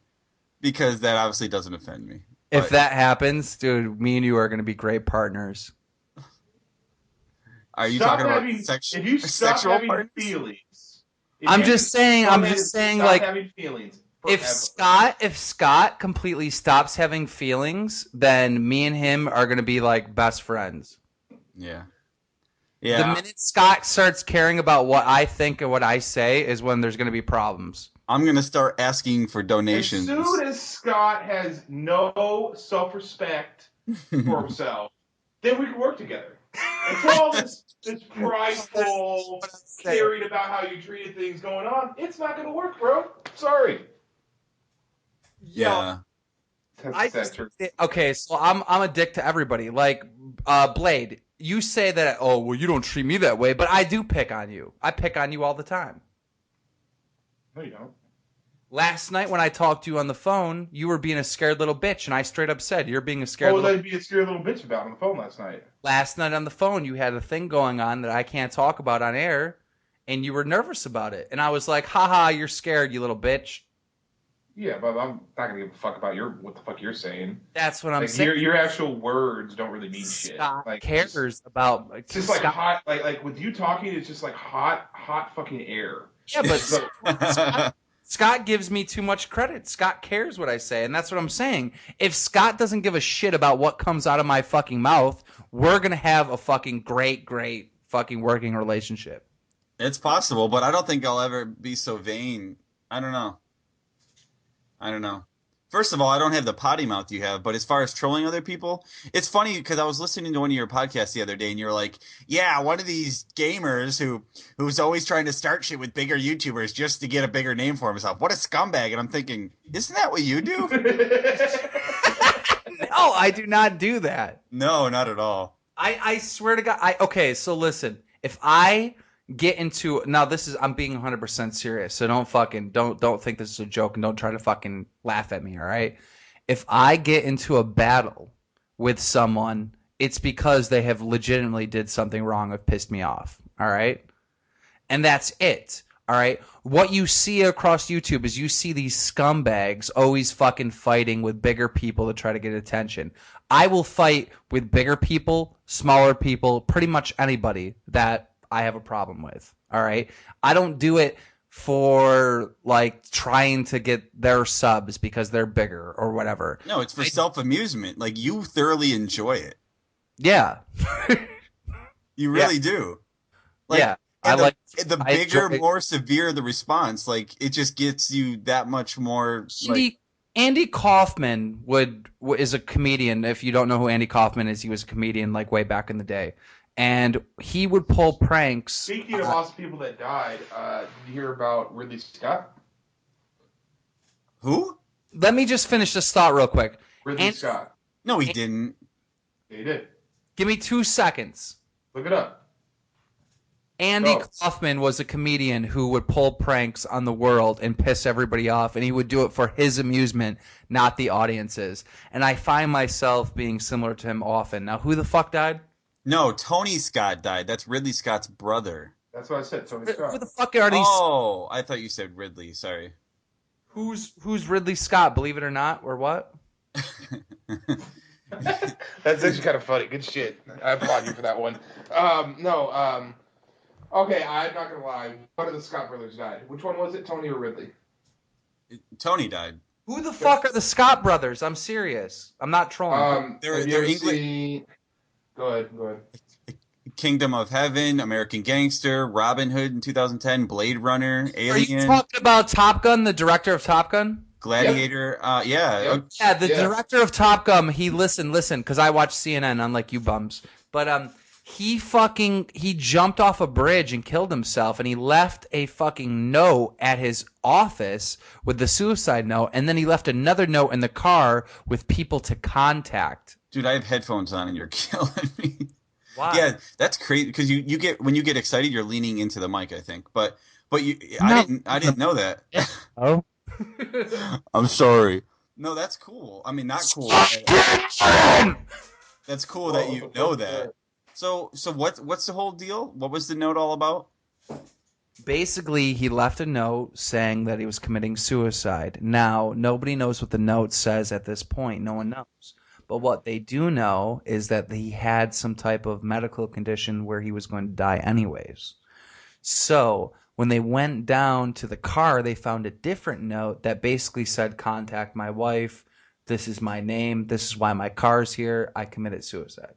because that obviously doesn't offend me. If But that happens, dude, me and you are going to be great partners. are you Stop talking about having. If you stop sexual having partners? feelings, if I'm you just just saying, go I'm ahead just and saying, stop like, having feelings if forever. Scott completely stops having feelings, then me and him are going to be like best friends. Yeah. The Yeah. minute Scott starts caring about what I think and what I say is when there's going to be problems. I'm gonna start asking for As donations. soon as Scott has no self-respect for himself, then we can work together. Until all this prideful, caring about how you treated things going on, it's not going to work, bro. Sorry. Yo, Yeah. That's I a sad just truth. okay. So I'm a dick to everybody. Like, Blade, you say that. Oh, well, you don't treat me that way, but I do pick on you. I pick on you all the time. No, you don't. Last night when I talked to you on the phone, you were being a scared little bitch, and I straight up said you're being a What scared was little. I being a scared little bitch about on the phone last night? Last night on the phone, you had a thing going on that I can't talk about on air, and you were nervous about it. And I was like, haha, you're scared, you little bitch. Yeah, but I'm not gonna give a fuck about what the fuck you're saying. That's what I'm Like saying. your actual words don't really mean shit. Scott Like cares about it's just like Scott. hot. Like with you talking, it's just like hot fucking air. Yeah, but So Scott gives me too much credit. Scott cares what I say, and that's what I'm saying. If Scott doesn't give a shit about what comes out of my fucking mouth, we're gonna have a fucking great fucking working relationship. It's possible, but I don't think I'll ever be so vain. I don't know. I don't know. First of all, I don't have the potty mouth you have, but as far as trolling other people, it's funny because I was listening to one of your podcasts the other day, and you're like, "Yeah, one of these gamers who's always trying to start shit with bigger YouTubers just to get a bigger name for himself. What a scumbag!" And I'm thinking, isn't that what you do? No, I do not do that. No, not at all. I swear to God. Okay, so listen. If I get into now, this is I'm being 100% serious. So don't think this is a joke and don't try to fucking laugh at me. All right. If I get into a battle with someone, it's because they have legitimately did something wrong or pissed me off. All right. And that's it. All right. What you see across YouTube is you see these scumbags always fucking fighting with bigger people to try to get attention. I will fight with bigger people, smaller people, pretty much anybody that I have a problem with. All right. I don't do it for like trying to get their subs because they're bigger or whatever. No, it's for self-amusement. Like you thoroughly enjoy it. Yeah. You really do. Like, yeah. and the I bigger, enjoy, more severe the response, like it just gets you that much more. Like, Andy Kaufman is a comedian. If you don't know who Andy Kaufman is, he was a comedian like way back in the day, and he would pull pranks. Speaking of awesome people that died, did you hear about Ridley Scott? who? Let me just finish this thought real quick. Ridley Scott. No, he didn't. Yeah, he did. Give me 2 seconds. Look it up. Andy Kaufman was a comedian who would pull pranks on the world and piss everybody off, and he would do it for his amusement, not the audience's. And I find myself being similar to him often. Now, who the fuck died? No, Tony Scott died. That's Ridley Scott's brother. That's what I said, Tony Scott. Who the fuck are these? Oh, I thought you said Ridley. Sorry. Who's Ridley Scott? Believe it or not, or what? That's actually kind of funny. Good shit. I applaud you for that one. Okay, I'm not gonna lie. One of the Scott brothers died. Which one was it, Tony or Ridley? Tony died. Who the fuck are the Scott brothers? I'm serious. I'm not trolling. They're English. Go ahead. Kingdom of Heaven, American Gangster, Robin Hood in 2010, Blade Runner, Alien. Are you talking about Top Gun, the director of Top Gun? Gladiator. Yep. Yeah. Yeah, the director of Top Gun. He listen, because I watch CNN, unlike you bums. But he jumped off a bridge and killed himself, and he left a fucking note at his office with the suicide note, and then he left another note in the car with people to contact. Dude, I have headphones on and you're killing me. Why? Yeah, that's crazy because you get when you get excited, you're leaning into the mic, I think. But you, No. I didn't know that. Oh. I'm sorry. No, that's cool. I mean, not cool. That's cool that you know that. So what's the whole deal? What was the note all about? Basically, he left a note saying that he was committing suicide. Now, nobody knows what the note says at this point. No one knows. But what they do know is that he had some type of medical condition where he was going to die anyways. So when they went down to the car, they found a different note that basically said, contact my wife. This is my name. This is why my car's here. I committed suicide.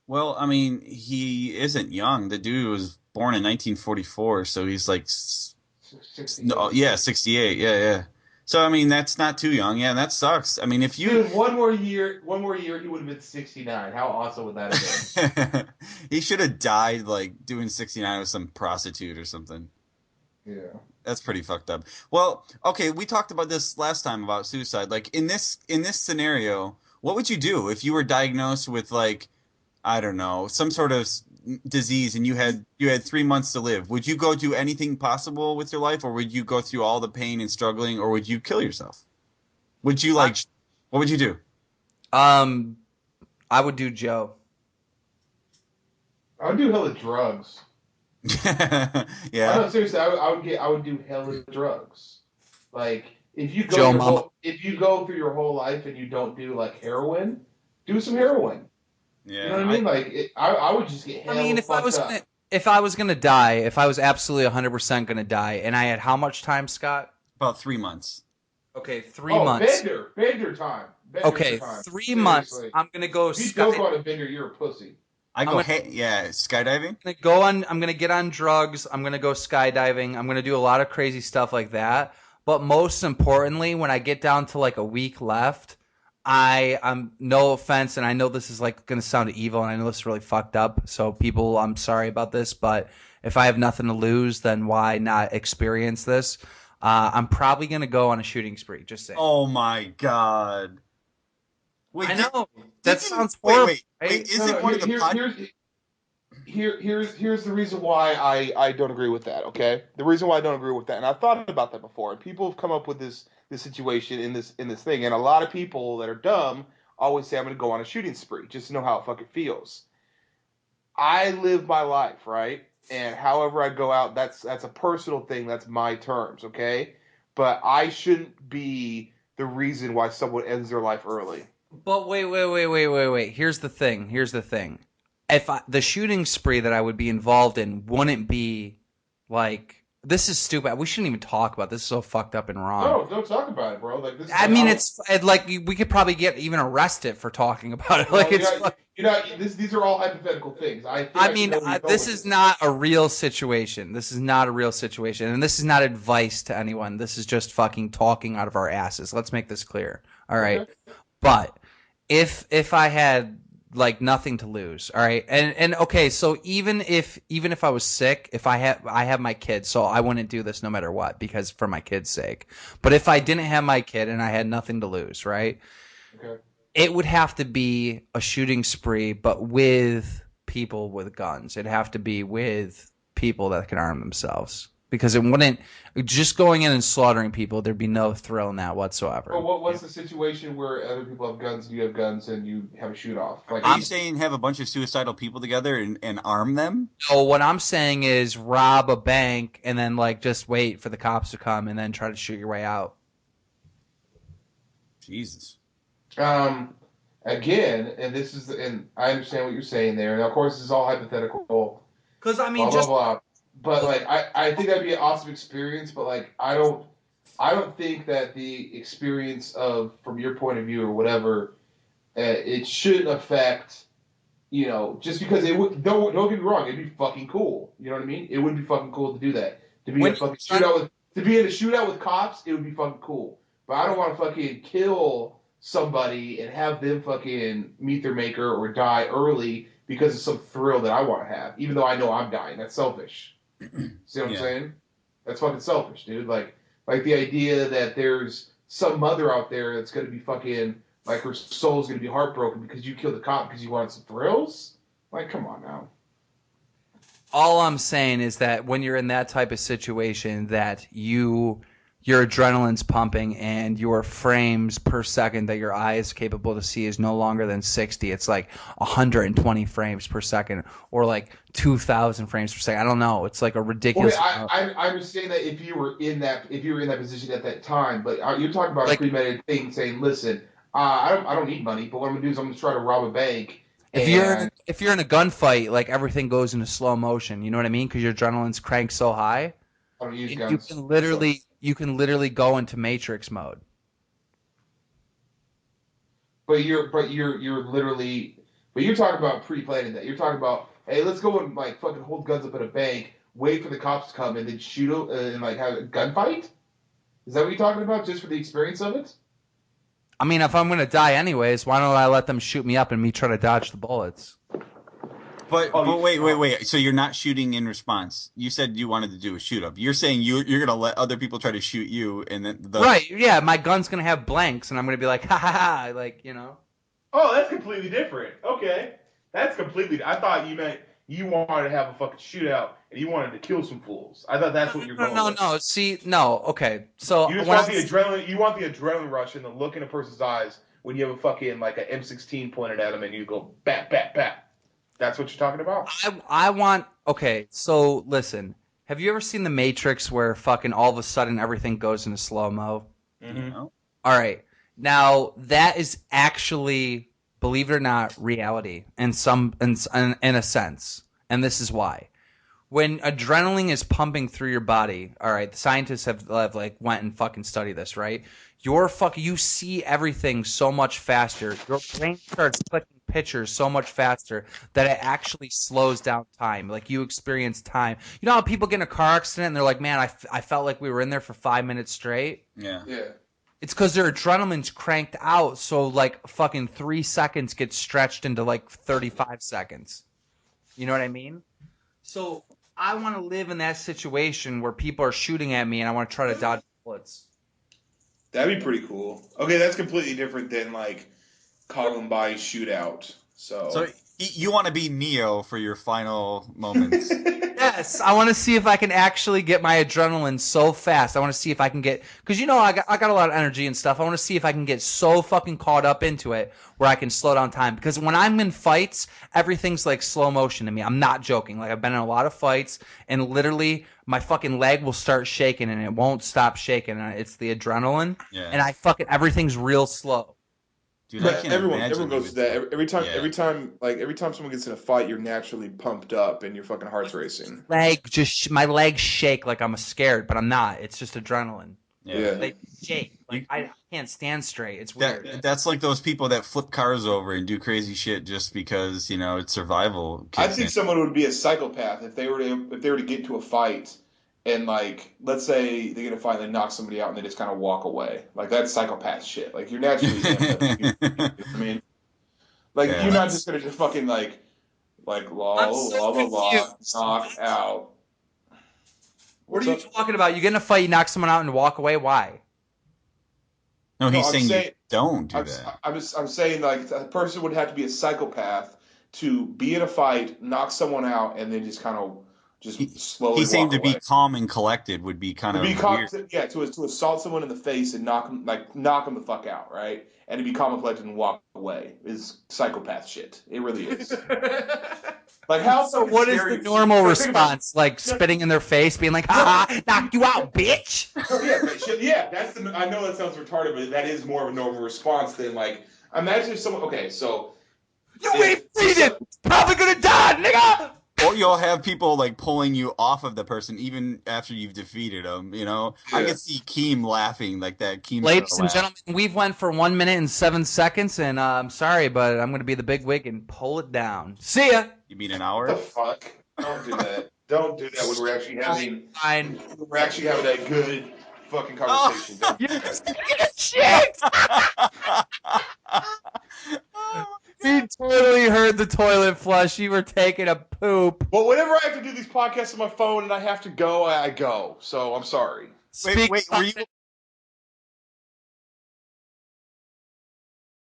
Well, I mean, he isn't young. The dude was born in 1944, so he's like, 68. no, yeah, 68. Yeah. So I mean, that's not too young. Yeah, that sucks. I mean, if you Dude, one more year, he would have been 69. How awesome would that have been? he should have died like doing 69 with some prostitute or something. Yeah. That's pretty fucked up. Well, okay, we talked about this last time about suicide. Like in this scenario, what would you do if you were diagnosed with like, I don't know, some sort of disease and you had 3 months to live? Would you go do anything possible with your life, or would you go through all the pain and struggling, or would you kill yourself? Would you what would you do? I would do Joe. I would do hella drugs. I Yeah. know seriously. I would do hella drugs. Like Joe Mama. if you go through your whole life and you don't do like heroin, do some heroin. You know Yeah. what I mean? Like I would just get I mean, hella fucked up. if I was gonna die, if I was absolutely 100% gonna die, and I had how much time, Scott? About 3 months. Okay, three Oh, months. bender Okay, time. 3 months. Seriously, I'm gonna go if you don't sky. go on a bender, you're a pussy. I I'm go, gonna hey, yeah, skydiving. go on. I'm gonna get on drugs. I'm gonna go skydiving. I'm gonna do a lot of crazy stuff like that. But most importantly, when I get down to like a week left, I'm no offense, and I know this is like gonna sound evil, and I know this is really fucked up. So people, I'm sorry about this, but if I have nothing to lose, then why not experience this? I'm probably gonna go on a shooting spree. Just saying. Oh my God. I Wait, know that did you sounds wait, horrible, wait, wait, right? No, isn't no. one of the pod Here's the reason why I don't agree with that. Okay, the reason why I don't agree with that, and I've thought about that before. And people have come up with this situation in this thing, and a lot of people that are dumb always say I'm going to go on a shooting spree just to know how it fucking feels. I live my life, right? And however I go out, that's a personal thing. That's my terms, okay? But I shouldn't be the reason why someone ends their life early. But wait. Here's the thing. Here's the thing. If the shooting spree that I would be involved in wouldn't be like this is stupid. We shouldn't even talk about this. Is so fucked up and wrong. No, don't talk about it, bro. Like this is I like mean, I it's like we could probably get even arrested for talking about it. Like well, it's. these are all hypothetical things. I think I I can mean, know where you're going this with is this. not a real situation. This is not a real situation, and this is not advice to anyone. This is just fucking talking out of our asses. Let's make this clear. All right. Okay. But if I had like nothing to lose, all right, and okay, so even if I was sick, if I have my kid, so I wouldn't do this no matter what because for my kid's sake. But if I didn't have my kid and I had nothing to lose, right, Okay. it would have to be a shooting spree, but with people with guns. It'd have to be with people that can arm themselves because it wouldn't just going in and slaughtering people. There'd be no thrill in that But whatsoever. what's the situation where other people have guns and you have guns and you have a shoot off? Like Are you I'm saying have a bunch of suicidal people together and arm them? So what I'm saying is rob a bank and then like just wait for the cops to come and then try to shoot your way out. Jesus. um again, and I understand what you're saying there, and of course this is all hypothetical, Because I mean, blah blah just blah. But like I think that'd be an awesome experience, but like I don't think that the experience of from your point of view or whatever, it shouldn't affect just because it would don't get me wrong, it'd be fucking cool. You know what I mean? It would be fucking cool to do that. To be when a fucking you're shootout with to be in a shootout with cops, it would be fucking cool. But I don't want to fucking kill somebody and have them fucking meet their maker or die early because of some thrill that I want to have, even though I know I'm dying. That's selfish. See what I'm Yeah. saying? That's fucking selfish, dude. Like the idea that there's some mother out there that's gonna be fucking like her soul's gonna be heartbroken because you killed a cop because you wanted some thrills. Like, come on now. all I'm saying is that when you're in that type of situation that your adrenaline's pumping and your frames per second that your eye is capable to see is no longer than 60. It's like 120 frames per second or like 2,000 frames per second. I don't know. It's like a Okay, ridiculous amount. I understand that if you were in that position at that time, but you're talking about a Like premeditated thing, saying, listen, I don't need money, but what I'm gonna do is I'm gonna try to rob a bank and if you're in a gunfight, like everything goes into slow motion. You know what I mean? Because your adrenaline's cranked so high, I don't use and guns. So, you can literally go into Matrix mode. but you're literally, but you're talking about pre-planning that. You're talking about, hey, let's go and like fucking hold guns up at a bank, wait for the cops to come, and then shoot them and like have a gunfight. Is that what you're talking about? Just for the experience of it? I mean, if I'm gonna die anyways, why don't I let them shoot me up and me try to dodge the bullets? But Oh, but wait. So you're not shooting in response. You said you wanted to do a shoot up. You're saying you're gonna let other people try to shoot you, and then the Right? Yeah, my gun's gonna have blanks, and I'm gonna be like, ha ha ha, like you know. Oh, that's completely different. Okay, that's completely. I thought you meant you wanted to have a fucking shootout and you wanted to kill some fools. I thought that's what you're going with. No. See, no. Okay, so You just when want I'm the adrenaline. You want the adrenaline rush and the look in a person's eyes when you have a fucking like an M16 pointed at them and you go bat bat bat. That's what you're talking about. I want. Okay, so listen. Have you ever seen The Matrix where fucking all of a sudden everything goes into slow mo? Mm-hmm. know? All right. Now that is actually, believe it or not, reality in a sense, and this is why. When adrenaline is pumping through your body, all right, the scientists have like went and fucking studied this, right? You see everything so much faster. Your brain starts clicking pictures so much faster that it actually slows down time. Like you experience time. You know how people get in a car accident and they're like, man, I felt like we were in there for 5 minutes straight. Yeah. Yeah. It's because their adrenaline's cranked out, so like fucking 3 seconds gets stretched into like 35 seconds. You know what I mean? So I want to live in that situation where people are shooting at me and I want to try to dodge bullets. That'd be pretty cool. Okay, that's completely different than like Columbine shootout. So So you want to be Neo for your final moments. Yes, I want to see if I can actually get my adrenaline so fast. I want to see if I can get, because you know I got a lot of energy and stuff. I want to see if I can get so fucking caught up into it where I can slow down time. Because when I'm in fights, everything's like slow motion to me. I'm not joking. Like I've been in a lot of fights, and literally my fucking leg will start shaking and it won't stop shaking. And it's the adrenaline, Yeah. and I fucking everything's real slow. Dude, I but can everyone imagine you goes would through that. feel. Every Yeah. time every time someone gets in a fight, you're naturally pumped up and your fucking heart's racing. My legs shake like I'm scared, but I'm not. It's just adrenaline. Yeah. Yeah. They shake. You, Like I can't stand straight. It's weird. that's like those people that flip cars over and do crazy shit just because, it's survival I kicks think in. someone would be a psychopath if they were to get into a fight and like let's say they get in a fight and they knock somebody out and they just kind of walk away. Like that's psychopath shit. Like you're naturally amped up. You know what I mean? Like you're Yeah. not just gonna just fucking like la I'm la so la la la confused. knock out. What What's are you up? talking about? You get in a fight, you knock someone out, and walk away. Why? No, No, he's I'm saying you saying don't do I'm that. I'm saying like a person would have to be a psychopath to be in a fight, knock someone out, and then just kind of just slowly He's saying walk to be away. calm and collected would be kind To be of calm, weird. yeah, to assault someone in the face and knock them the fuck out, right? And to be calm and collected and walk away is psychopath shit. It really is. Like how So, fucking what is scary the is normal no, think about it. response? Like No, spitting in their face, being like, no, "Ha ha, knock you out, bitch." no, yeah, but shit, yeah. That's the. I know that sounds retarded, but that is more of a normal response than like. Imagine if someone. Okay, so You ain't if breathing. so, Probably gonna die, nigga. Or you'll have people like pulling you off of the person even after you've defeated them. I yeah. could see Keem laughing like that Keemstar Ladies and laugh. gentlemen, we've went for 1 minute and 7 seconds, and I'm sorry, but I'm gonna be the big wig and pull it down. See ya. You mean an What the hour? fuck? Don't do that. Don't do that when Fine. we're actually having a good fucking Oh. conversation. Don't You're do that. taking a shit. Oh He my totally heard the toilet flush. You were taking a poop. Well, whenever I have to do these podcasts on my phone and I have to go, I go. So I'm sorry. Wait, Speak were you